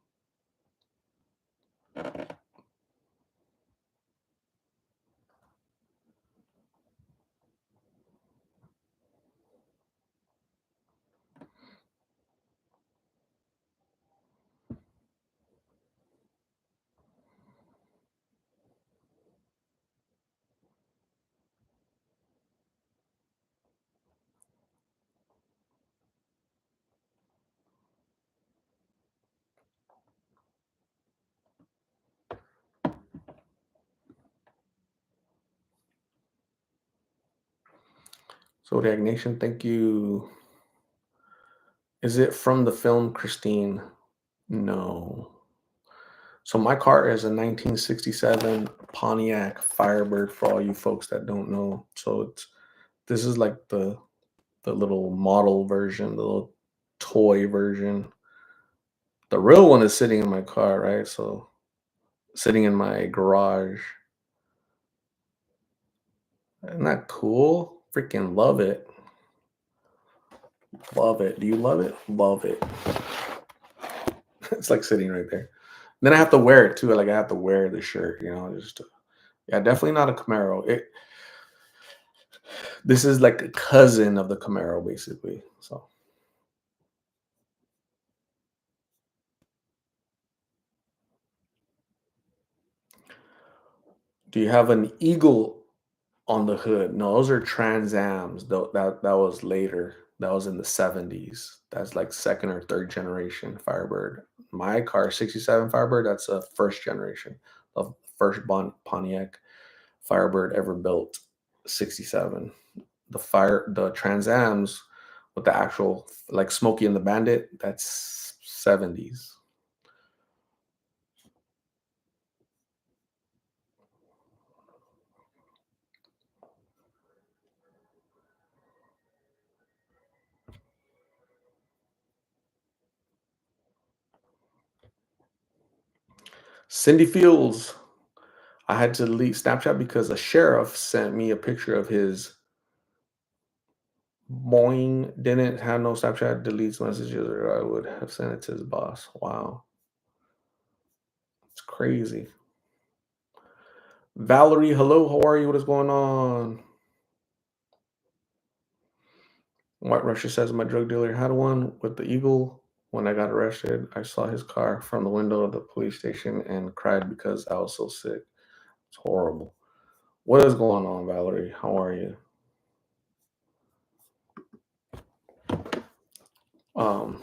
Zodiac Nation, thank you. Is it from the film Christine? No. So my car is a 1967 Pontiac Firebird for all you folks that don't know. So this is like the little model version, the little toy version. The real one is sitting in my car, right? So sitting in my garage. Isn't that cool? Freaking love it. Love it. Do you love it? Love it. It's like sitting right there. Then I have to wear it too. Like I have to wear the shirt, just yeah, definitely not a Camaro. This is like a cousin of the Camaro, basically. So, do you have an Eagle on the hood? No, those are Trans Ams. Though that was later. That was in the 70s. That's like second or third generation Firebird. My car, 67 Firebird, that's a first generation of first Pontiac Firebird ever built, 67. The Trans Ams with the actual like Smokey and the Bandit, that's 70s. Cindy Fields, I had to delete Snapchat because a sheriff sent me a picture of his Boing didn't have no Snapchat, deletes messages, or I would have sent it to his boss. Wow, it's crazy. Valerie, hello, how are you? What is going on? White Russia says my drug dealer had one with the Eagle. When I got arrested, I saw his car from the window of the police station and cried because I was so sick. It's horrible. What is going on, Valerie? How are you? Um,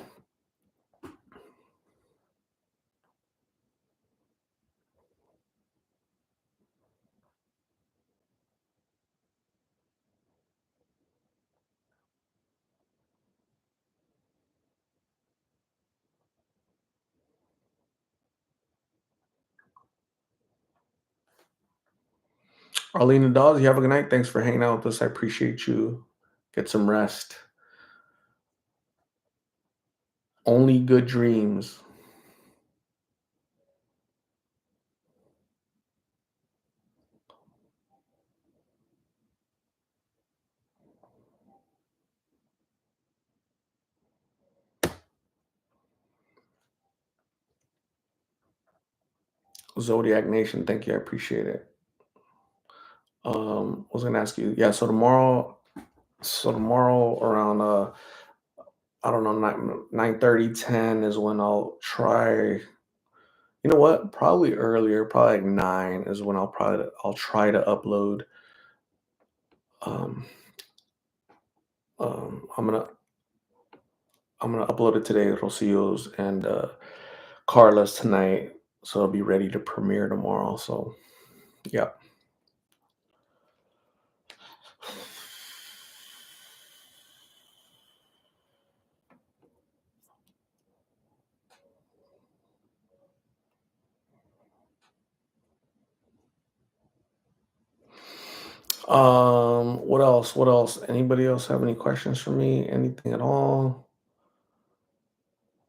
Arlene and Dawes, you have a good night. Thanks for hanging out with us. I appreciate you. Get some rest. Only good dreams. Zodiac Nation, thank you. I appreciate it. I was gonna ask you, yeah. So tomorrow around I don't know, 9:30, 10 is when I'll try. You know what? Probably earlier, probably like 9 is when I'll try to upload. Um, I'm gonna upload it today, Rosillo's and Carla's tonight, so it'll be ready to premiere tomorrow. So yeah. What else? What else? Anybody else have any questions for me? Anything at all?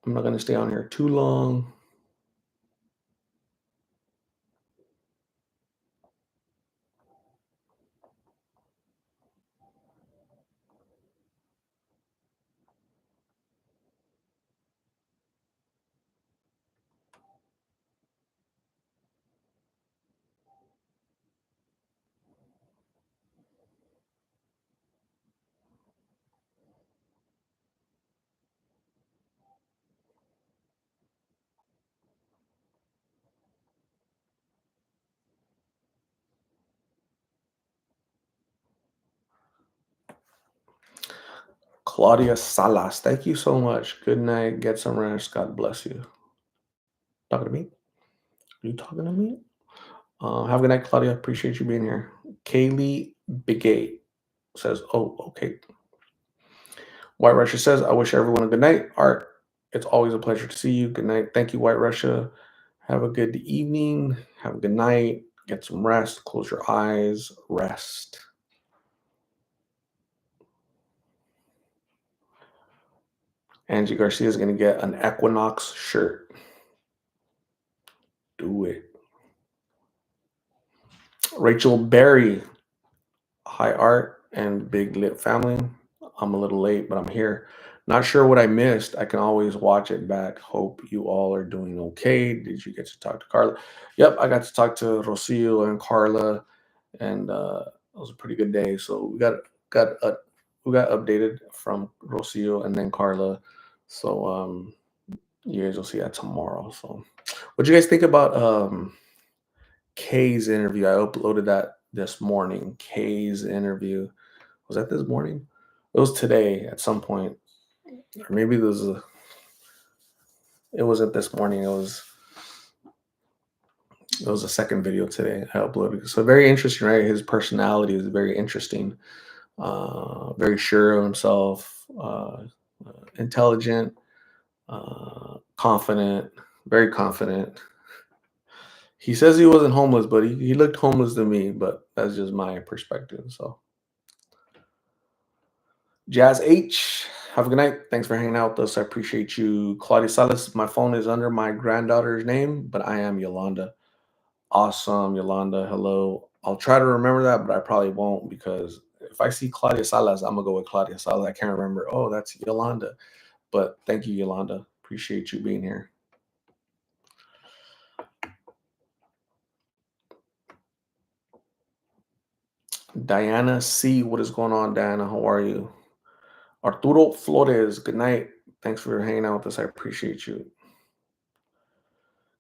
I'm not gonna stay on here too long. Claudia Salas, thank you so much. Good night. Get some rest. God bless you. Talking to me? Are you talking to me? Have a good night, Claudia. Appreciate you being here. Kaylee Bigate says, "Oh, okay." White Russia says, "I wish everyone a good night. Art, it's always a pleasure to see you. Good night. Thank you, White Russia. Have a good evening. Have a good night. Get some rest. Close your eyes. Rest." Angie Garcia is going to get an Equinox shirt. Do it. Rachel Berry. Hi, Art and Big Lit family. I'm a little late, but I'm here. Not sure what I missed. I can always watch it back. Hope you all are doing okay. Did you get to talk to Carla? Yep, I got to talk to Rocio and Carla, and it was a pretty good day. So we got updated from Rocio and then Carla. So you guys will see that tomorrow. So, what do you guys think about Kay's interview? I uploaded that this morning. Kay's interview. Was that this morning? It was today at some point, or maybe it wasn't this morning. It was a second video today I uploaded. So very interesting, right? His personality is very interesting. Very sure of himself, intelligent, confident, very confident. He says he wasn't homeless, but he looked homeless to me. But that's just my perspective. So Jazz H, have a good night. Thanks for hanging out with us. I appreciate you. Claudia Salas, my phone is under my granddaughter's name, but I am Yolanda. Awesome, Yolanda. Hello. I'll try to remember that, but I probably won't because if I see Claudia Salas, I'm gonna go with Claudia Salas. I can't remember. Oh, that's Yolanda. But thank you, Yolanda. Appreciate you being here. Diana C, what is going on, Diana? How are you? Arturo Flores, good night. Thanks for hanging out with us. I appreciate you.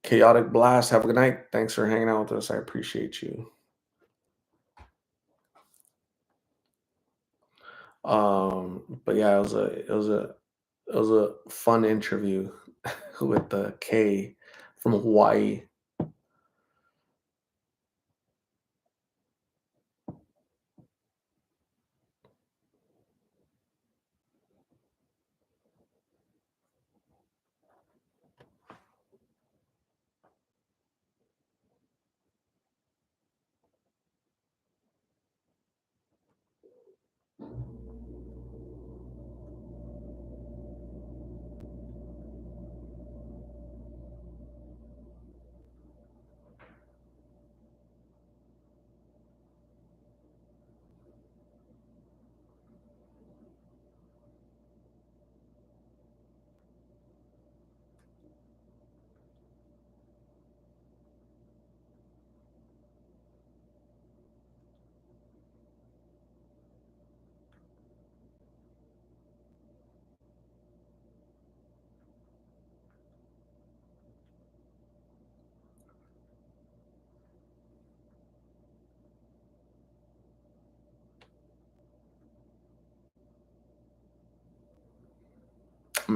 Chaotic Blast, have a good night. Thanks for hanging out with us. I appreciate you. But yeah, it was a fun interview with the K from Hawaii.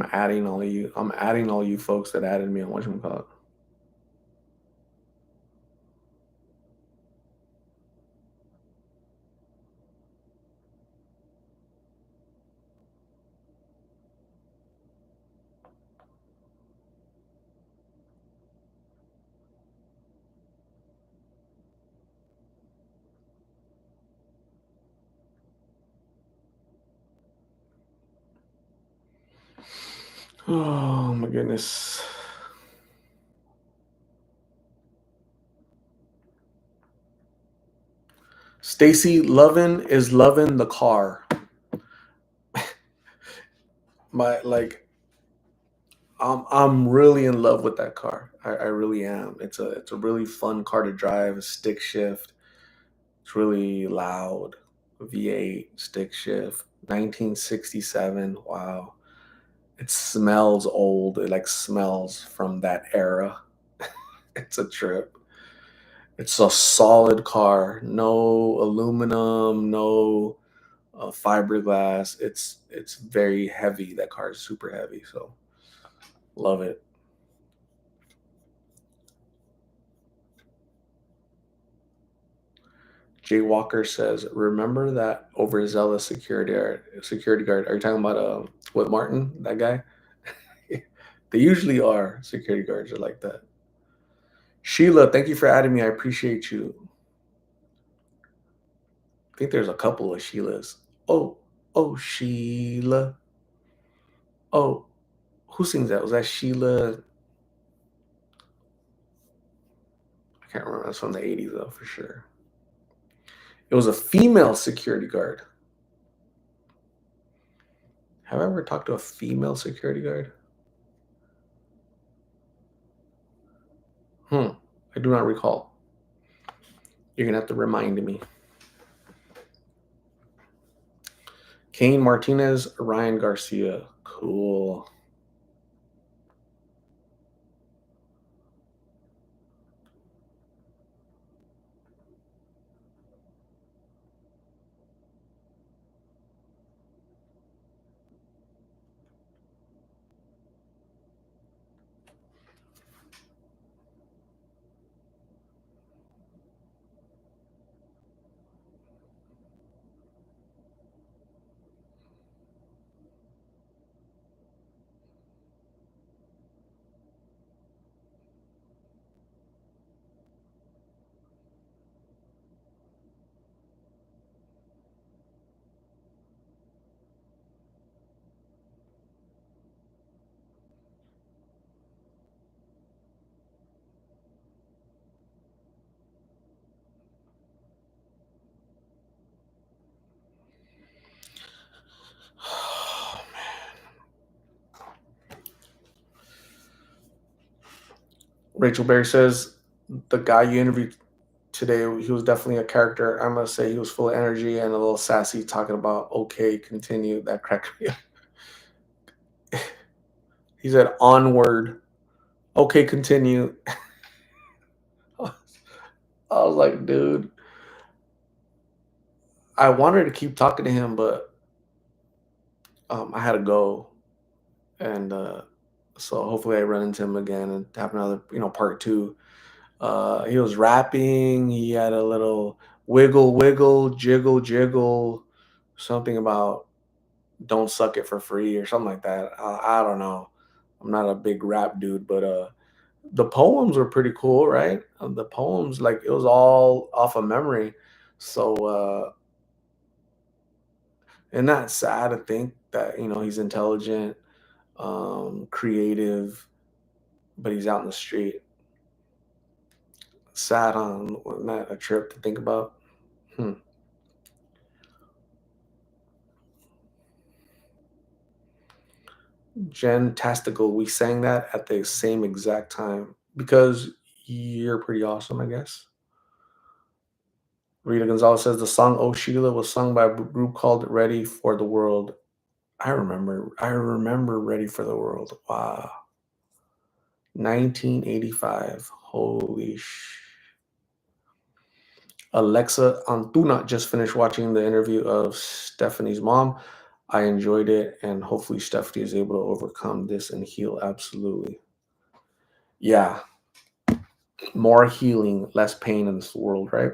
I'm adding all of you. I'm adding all you folks that added me on whatchamacallit. Oh my goodness. Stacy, loving is loving the car. My like I'm really in love with that car. I really am. It's a really fun car to drive, a stick shift. It's really loud. V8 stick shift. 1967. Wow. It smells old. It like smells from that era. It's a trip. It's a solid car. No aluminum, no fiberglass. It's very heavy. That car is super heavy. So love it. Jay Walker says, "Remember that overzealous security guard? Security guard? Are you talking about what Martin? That guy? They usually are. Security guards are like that." Sheila, thank you for adding me. I appreciate you. I think there's a couple of Sheilas. Oh, oh, Sheila. Oh, who sings that? Was that Sheila? I can't remember. That's from the 80s, though, for sure. It was a female security guard. Have I ever talked to a female security guard? I do not recall. You're going to have to remind me. Kane Martinez, Ryan Garcia. Cool. Rachel Berry says, the guy you interviewed today, he was definitely a character. I must say he was full of energy and a little sassy, talking about okay, continue. That cracked me up. He said onward. Okay, continue. I was like, dude, I wanted to keep talking to him, but I had to go, and so hopefully I run into him again and have another, part two. He was rapping. He had a little wiggle, wiggle, jiggle, jiggle, something about don't suck it for free or something like that. I don't know. I'm not a big rap dude, but the poems were pretty cool, right? The poems, like it was all off of memory. So, and that's sad to think that he's intelligent, creative, but he's out in the street. Sad on not a trip to think about. Hmm. Jen Tastical, we sang that at the same exact time because you're pretty awesome, I guess. Rita Gonzalez says the song "Oh Sheila" was sung by a group called Ready for the World. I remember. I remember Ready for the World. Wow. 1985. Holy sh. Alexa Antuna just finished watching the interview of Stephanie's mom. I enjoyed it, and hopefully Stephanie is able to overcome this and heal. Absolutely. Yeah, more healing, less pain in this world, right?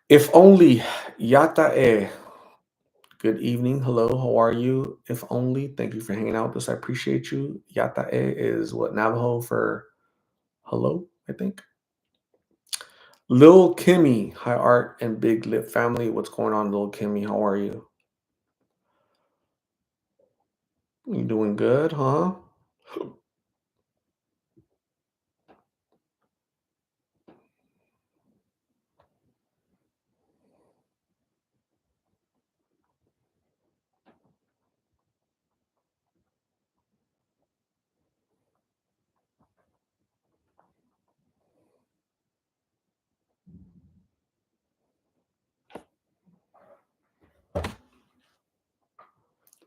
If only Yata E. Good evening. Hello. How are you? If only. Thank you for hanging out with us. I appreciate you. Yata E is what Navajo for hello, I think. Lil Kimmy. Hi, Art and Big Lip family. What's going on, Lil Kimmy? How are you? You doing good, huh?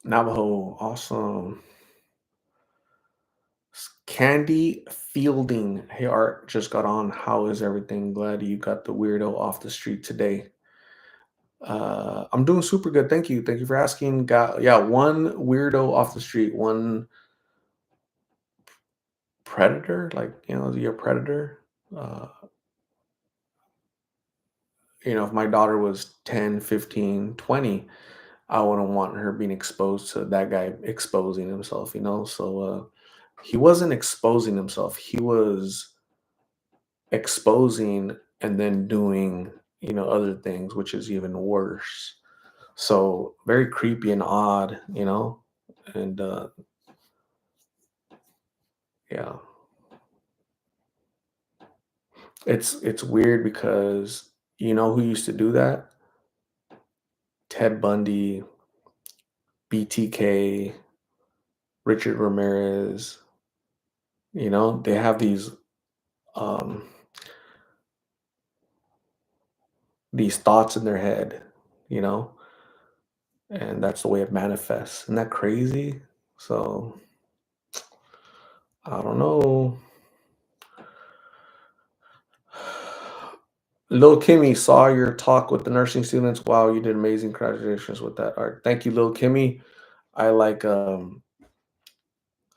Navajo. Awesome. Candy Fielding. Hey, Art, just got on. How is everything? Glad you got the weirdo off the street today. I'm doing super good. Thank you. Thank you for asking. Got yeah, one weirdo off the street, one predator, like you're a predator. Uh, if my daughter was 10, 15, 20, I wouldn't want her being exposed to that guy exposing himself. So he wasn't exposing himself. He was exposing and then doing, other things, which is even worse. So very creepy and odd. And yeah, it's weird because who used to do that? Ted Bundy, BTK, Richard Ramirez. They have um these thoughts in their head, you know, and that's the way it manifests. Isn't that crazy? So I don't know. Lil Kimmy saw your talk with the nursing students. Wow, you did amazing. Congratulations with that art. Thank you, Lil Kimmy. I like um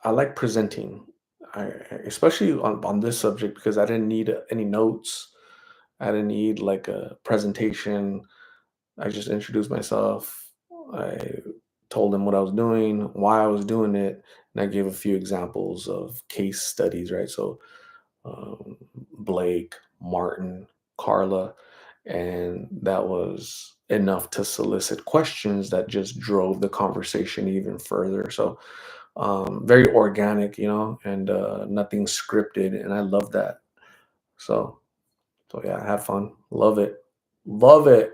I like presenting. Especially on this subject because I didn't need any notes. I didn't need like a presentation. I just introduced myself. I told them what I was doing, why I was doing it, and I gave a few examples of case studies, right? So Blake, Martin, Carla, and that was enough to solicit questions that just drove the conversation even further. So very organic, and nothing scripted, and I love that. So, so yeah, I had fun. Love it. Love it.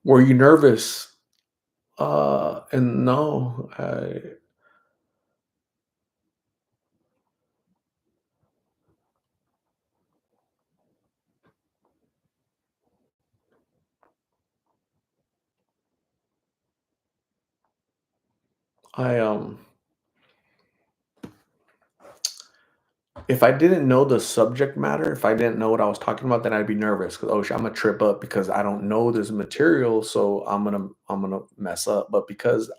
Were you nervous? And no, I If I didn't know the subject matter, if I didn't know what I was talking about, then I'd be nervous because oh, I'm gonna trip up because I don't know this material, so I'm gonna mess up. But because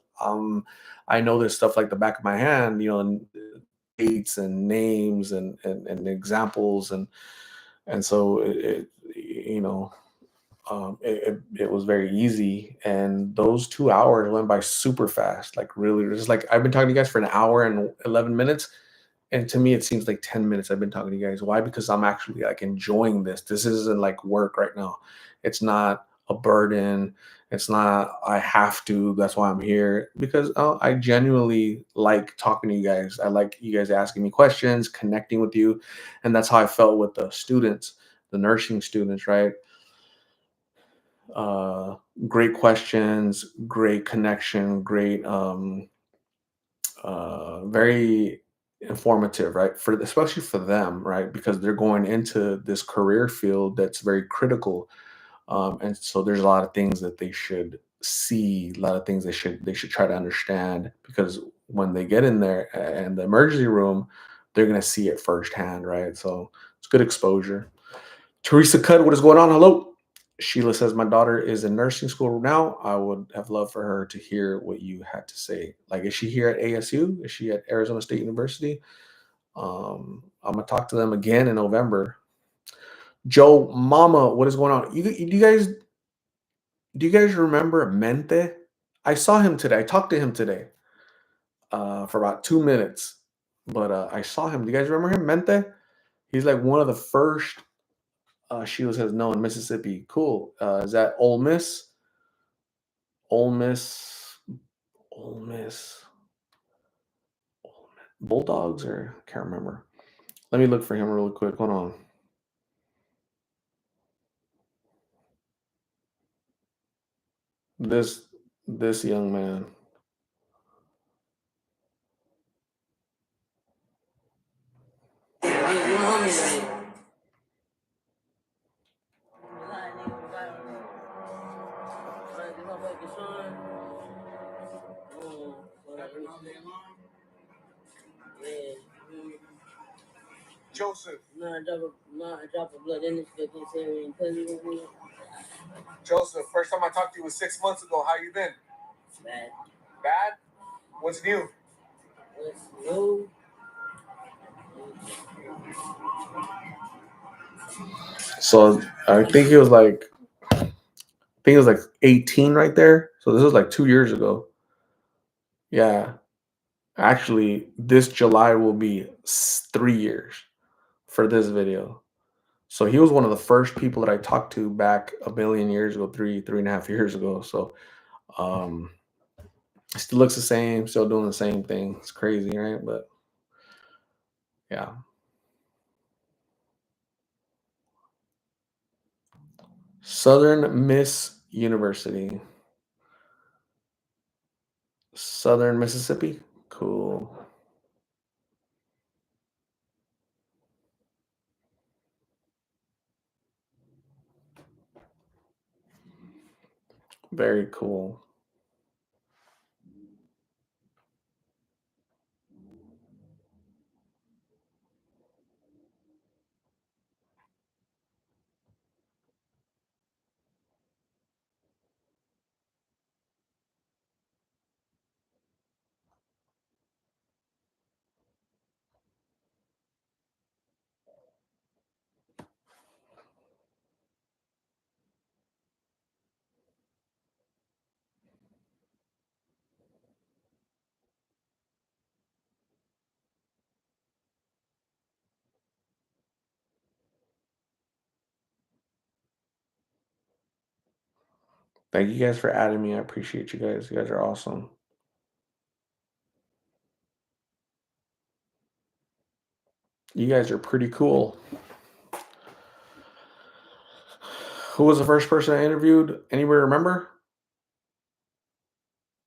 I know this stuff like the back of my hand, and dates and names and examples and so you know it was very easy, and those 2 hours went by super fast, like really just like I've been talking to you guys for an hour and 11 minutes, and to me it seems like 10 minutes I've been talking to you guys. Why? Because I'm actually like enjoying this isn't like work right now. It's not a burden. It's not I have to, that's why I'm here, because I genuinely like talking to you guys. I like you guys asking me questions, connecting with you, and that's how I felt with the students, the nursing students, right? uh Great questions, great connection, great very informative, right? For especially for them, right? Because they're going into this career field that's very critical, and so there's a lot of things that they should see, a lot of things they should try to understand, because when they get in there and the emergency room, they're going to see it firsthand, right? So it's good exposure. Teresa Cut, what is going on? Hello. Sheila says, my daughter is in nursing school now. I would have loved for her to hear what you had to say. Like, is she here at ASU? Is she at Arizona State University? I'm gonna talk to them again in November. Joe Mama, what is going on? Do you guys remember Mente? I saw him today. I talked to him today for about 2 minutes, but I saw him. Do you guys remember him, Mente? He's like one of the first. Sheila says no in Mississippi. Cool. Is that Ole Miss? Ole Miss, Ole Miss, Bulldogs, or I can't remember. Let me look for him really quick. Hold on. This this young man. Joseph. Joseph, first time I talked to you was 6 months ago. How you been? Bad? What's new? So I think it was like 18 right there. So this was like 2 years ago. Yeah. Actually, this July will be 3 years for this video. So he was one of the first people that I talked to back a million years ago, 3.5 years ago. So um still looks the same, still doing the same thing. It's crazy, right? But yeah. Southern Miss University. Southern Mississippi. Cool. Very cool. Thank you guys for adding me. I appreciate you guys. You guys are awesome. You guys are pretty cool. Who was the first person I interviewed? Anybody remember?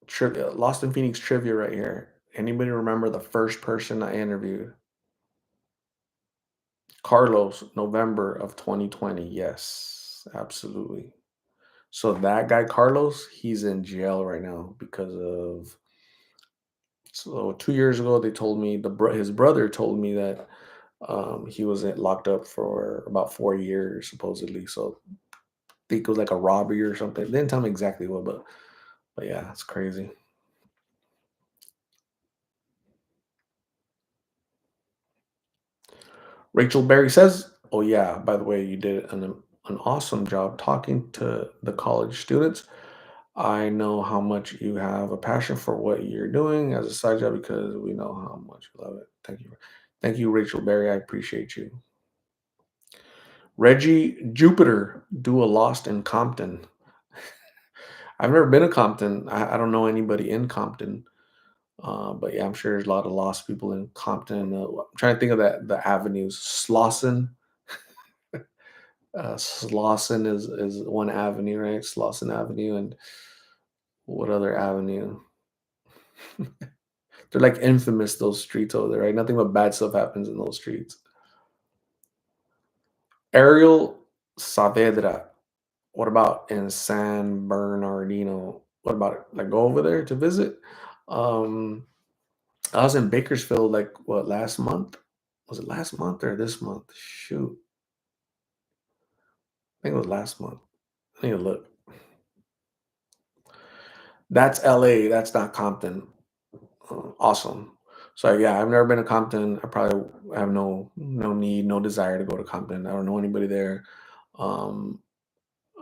Trivia, Lost in Phoenix trivia right here. Anybody remember the first person I interviewed? Carlos, November of 2020. Yes, absolutely. So that guy Carlos, he's in jail right now because of. So 2 years ago, they told me his brother told me that He was locked up for about 4 years supposedly. So I think it was like a robbery or something. They didn't tell me exactly what, but yeah, it's crazy. Rachel Berry says, "Oh yeah, by the way, you did an awesome job talking to the college students. I know how much you have a passion for what you're doing as a side job because we know how much you love it. Thank you, Rachel Berry. I appreciate you." Reggie Jupiter, do a Lost in Compton. I've never been to Compton. I don't know anybody in Compton. But yeah, I'm sure there's a lot of lost people in Compton. I'm trying to think of the avenues. Slauson. Slauson is one avenue, right? Slauson Avenue, and what other avenue? They're like infamous, those streets over there, right? Nothing but bad stuff happens in those streets. Ariel Saavedra. What about in San Bernardino? What about it? Like go over there to visit? Um, I was in Bakersfield like what last month? Was it last month or this month? Shoot, I think it was last month. I need to look. That's LA. That's not Compton. Awesome. So yeah, I've never been to Compton. I probably have no need, no desire to go to Compton. I don't know anybody there. Um,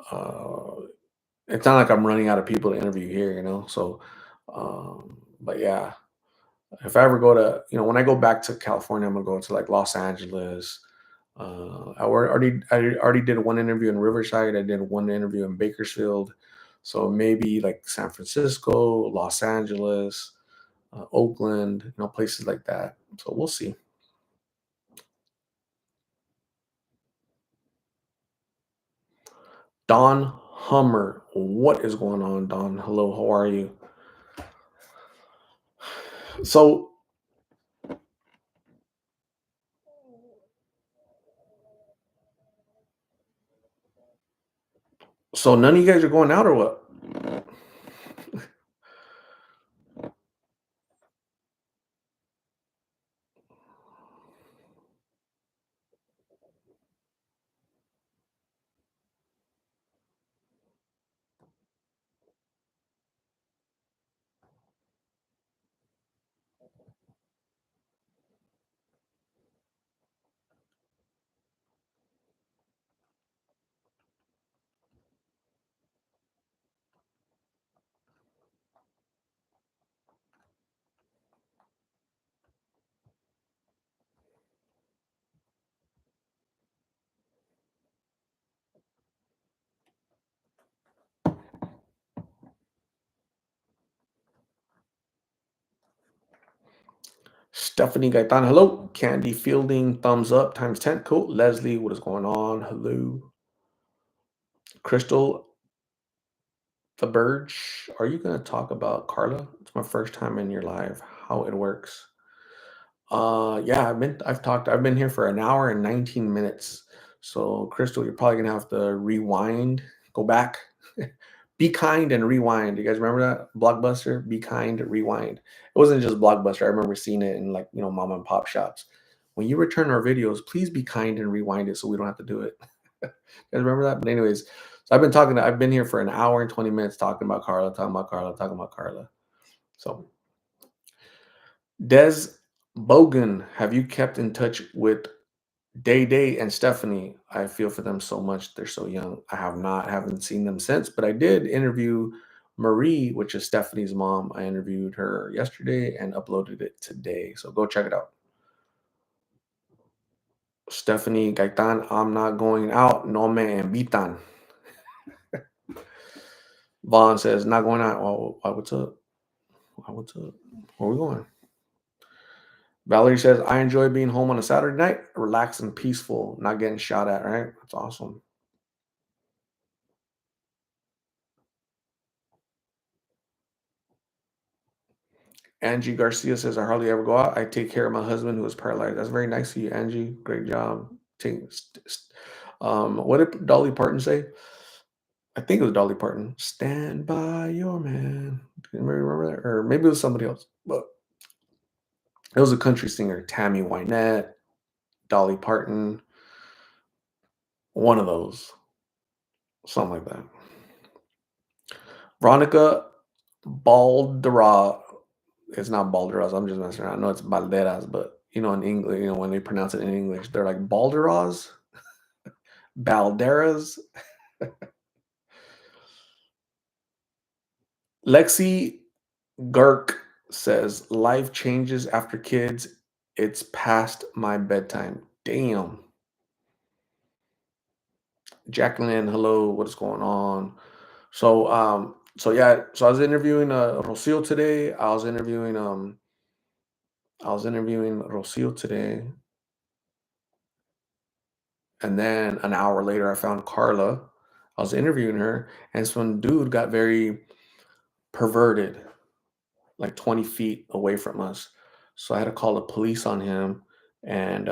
uh, it's not like I'm running out of people to interview here, you know. So, but yeah, if I ever go to, when I go back to California, I'm gonna go to like Los Angeles. I already did one interview in Riverside. I did one interview in Bakersfield. So maybe like San Francisco, Los Angeles, Oakland, places like that. So we'll see. Don Hummer, what is going on, Don? Hello, how are you? So, so none of you guys are going out or what? Stephanie Gaitan, hello. Candy Fielding, thumbs up, times 10. Cool. Leslie, what is going on? Hello. Crystal, the Burge, are you going to talk about Carla? It's my first time in your live, how it works. Yeah, I've been here for an hour and 19 minutes. So, Crystal, you're probably gonna have to rewind, go back, be kind and rewind. You guys remember that Blockbuster? Be kind, rewind. It wasn't just Blockbuster. I remember seeing it in like mom and pop shops. When you return our videos, please be kind and rewind it so we don't have to do it. You guys remember that? But anyways, so I've been here for an hour and 20 minutes talking about Carla, talking about Carla, talking about Carla. So Des Bogan, have you kept in touch with Day Day and Stephanie? I feel for them so much. They're so young. Haven't seen them since, but I did interview Marie, which is Stephanie's mom. I interviewed her yesterday and uploaded it today. So go check it out. Stephanie Gaitan, I'm not going out. No me invitan. Vaughn says, not going out. Why, what's up? What's up? Where we going? Valerie says, I enjoy being home on a Saturday night, relaxed and peaceful, not getting shot at, right? That's awesome. Angie Garcia says, I hardly ever go out. I take care of my husband who is paralyzed. That's very nice of you, Angie. Great job. What did Dolly Parton say? I think it was Dolly Parton. Stand by your man. Do you remember that? Or maybe it was somebody else. But it was a country singer, Tammy Wynette, Dolly Parton, one of those, something like that. Veronica Balderas. It's not Balderas. I'm just messing around. I know it's Balderas, but in English, when they pronounce it in English, they're like Balderas, Balderas. Lexi Girk says life changes after kids. It's past my bedtime. Damn. Jacqueline, hello. What is going on? So I was interviewing Rocio today. I was interviewing Rocio today, and then an hour later I found Carla. I was interviewing her, and some dude got very perverted, like 20 feet away from us. So I had to call the police on him, and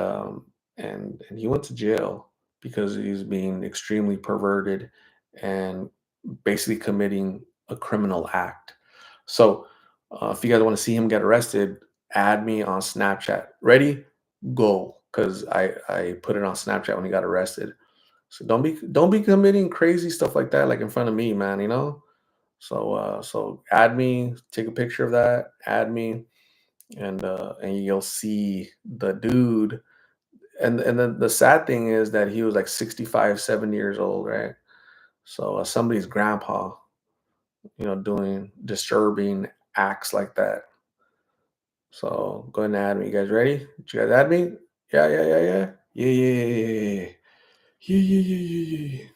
and he went to jail because he's being extremely perverted and basically committing a criminal act. So if you guys want to see him get arrested, add me on Snapchat. Ready? Go. Because I put it on Snapchat when he got arrested. So don't be committing crazy stuff like that like in front of me, man. So add me, take a picture of that, add me, and you'll see the dude. And then the sad thing is that he was like 65, 70 years old, right? So somebody's grandpa, doing disturbing acts like that. So go ahead and add me. You guys ready? Did you guys add me? Yeah, yeah, yeah, yeah. Yeah, yeah, yeah, yeah, yeah. Yeah, yeah, yeah, yeah, yeah.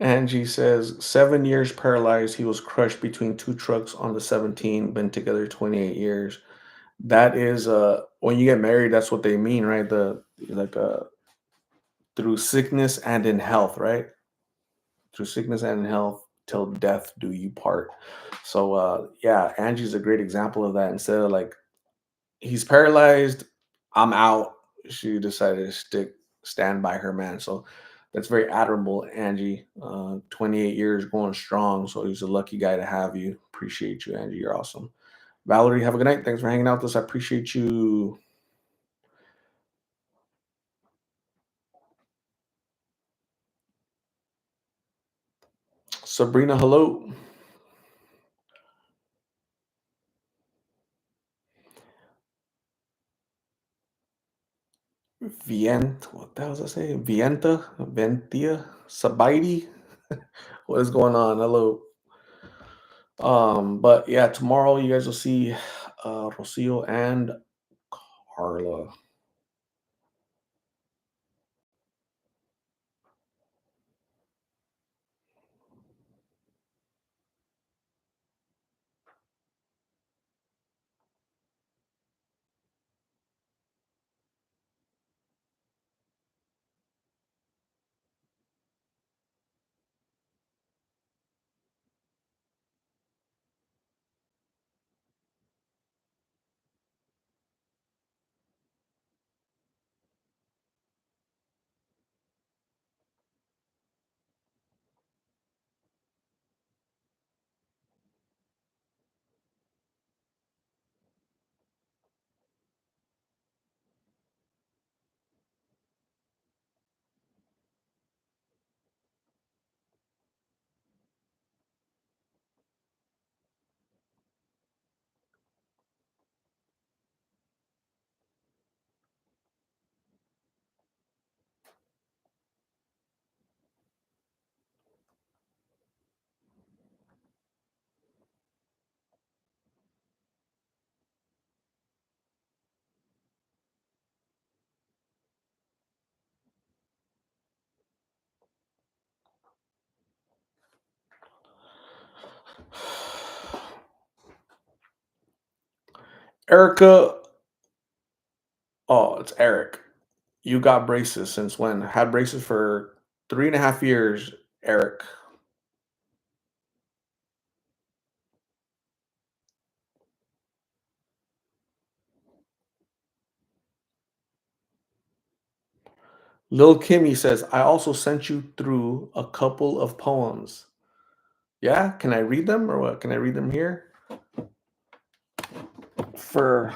Angie says 7 years paralyzed. He was crushed between two trucks on the 17. Been together 28 years. That is when you get married, that's what they mean, right? The like through sickness and in health, right? Through sickness and in health till death do you part. So yeah, Angie's a great example of that. Instead of like he's paralyzed, I'm out. She decided to stand by her man. So that's very admirable, Angie. 28 years going strong. So he's a lucky guy to have you. Appreciate you, Angie. You're awesome. Valerie, have a good night. Thanks for hanging out with us. I appreciate you. Sabrina, hello. What the hell does that say? Ventia, Sabaidi. What is going on? Hello. But yeah, tomorrow you guys will see Rocio and Carla. Erica, oh, it's Eric. You got braces since when? Had braces for 3.5 years, Eric. Lil Kimmy says, I also sent you through a couple of poems. Yeah, can I read them or what? Can I read them here? For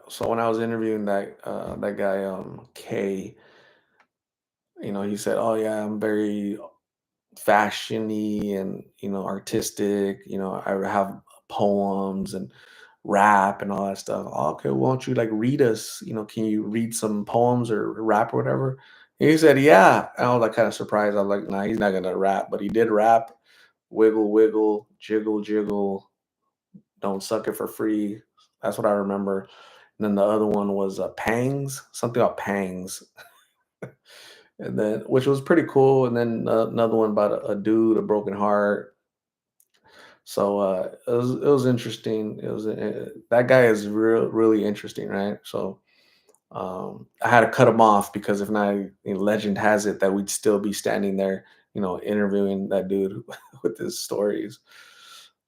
so when I was interviewing that guy K, he said, "Oh yeah, I'm very fashiony and artistic. I have poems and rap and all that stuff." "Oh, okay, why don't you like read us? Can you read some poems or rap or whatever?" And he said, "Yeah." And I was like kind of surprised. I was like, "Nah, he's not gonna rap," but he did rap. Wiggle, wiggle, jiggle, jiggle. Don't suck it for free. That's what I remember. And then the other one was pangs, something about pangs, and then which was pretty cool. And then another one about a dude, a broken heart. So it was interesting. It was that guy is really interesting, right? So I had to cut him off because if not, legend has it that we'd still be standing there, interviewing that dude with his stories.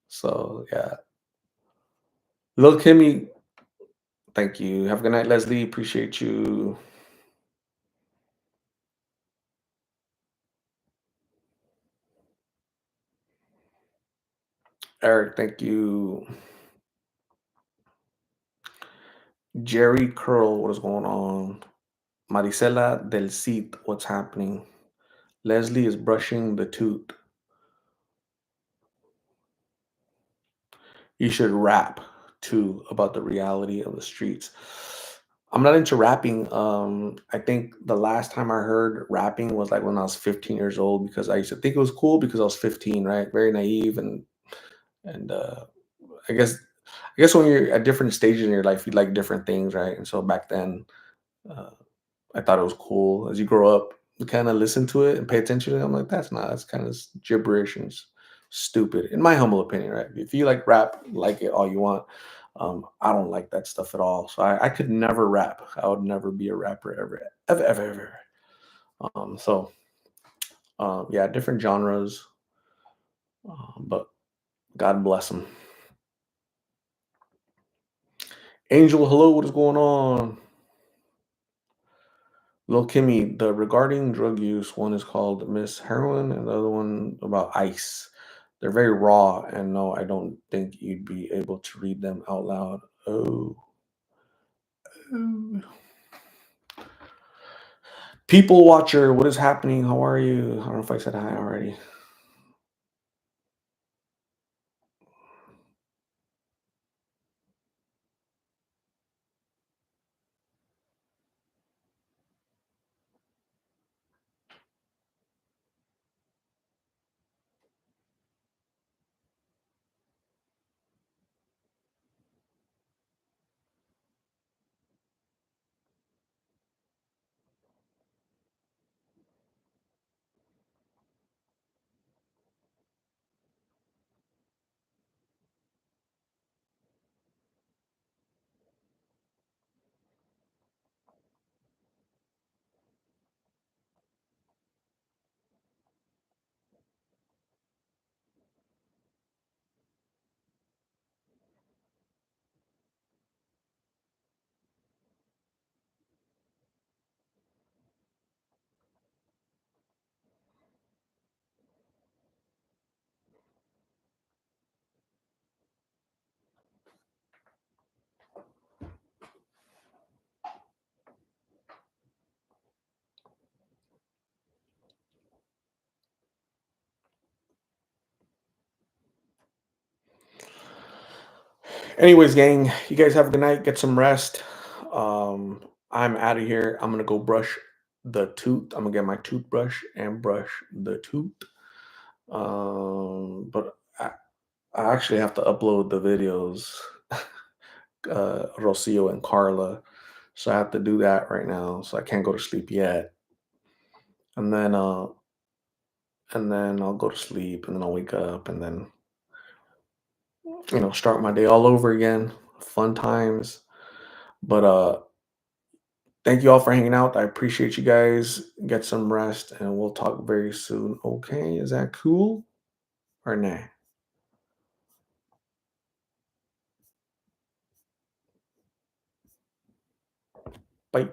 So yeah, Lil Kimmy, thank you. Have a good night, Leslie. Appreciate you. Eric, thank you. Jerry Curl, what is going on? Maricela del Cid, what's happening? Leslie is brushing the tooth. You should rap too about the reality of the streets. I'm not into rapping. I think the last time I heard rapping was like when I was 15 years old because I used to think it was cool because I was 15, right? Very naive and I guess I guess when you're at different stages in your life, you like different things, right? And so back then, uh, I thought it was cool. As you grow up, you kind of listen to it and pay attention to it. I'm like, that's kind of gibberish and stupid, in my humble opinion, right? If you like rap, like it all you want. I don't like that stuff at all. So I could never rap. I would never be a rapper ever, ever, ever, ever. So yeah, different genres, but God bless them. Angel, hello, what is going on? Lil Kimmy, the regarding drug use one is called Miss Heroin, and the other one about ice. They're very raw, and no, I don't think you'd be able to read them out loud. Oh. Oh. People watcher, what is happening? How are you? I don't know if I said hi already. Anyways, gang, you guys have a good night. Get some rest. I'm out of here. I'm gonna go brush the tooth. I'm gonna get my toothbrush and brush the tooth. But I actually have to upload the videos, Rocio and Carla. So I have to do that right now. So I can't go to sleep yet. And then I'll go to sleep and then I'll wake up and then start my day all over again. Fun times. But thank you all for hanging out. I appreciate you guys. Get some rest and we'll talk very soon. Okay, is that cool or nah? Bye.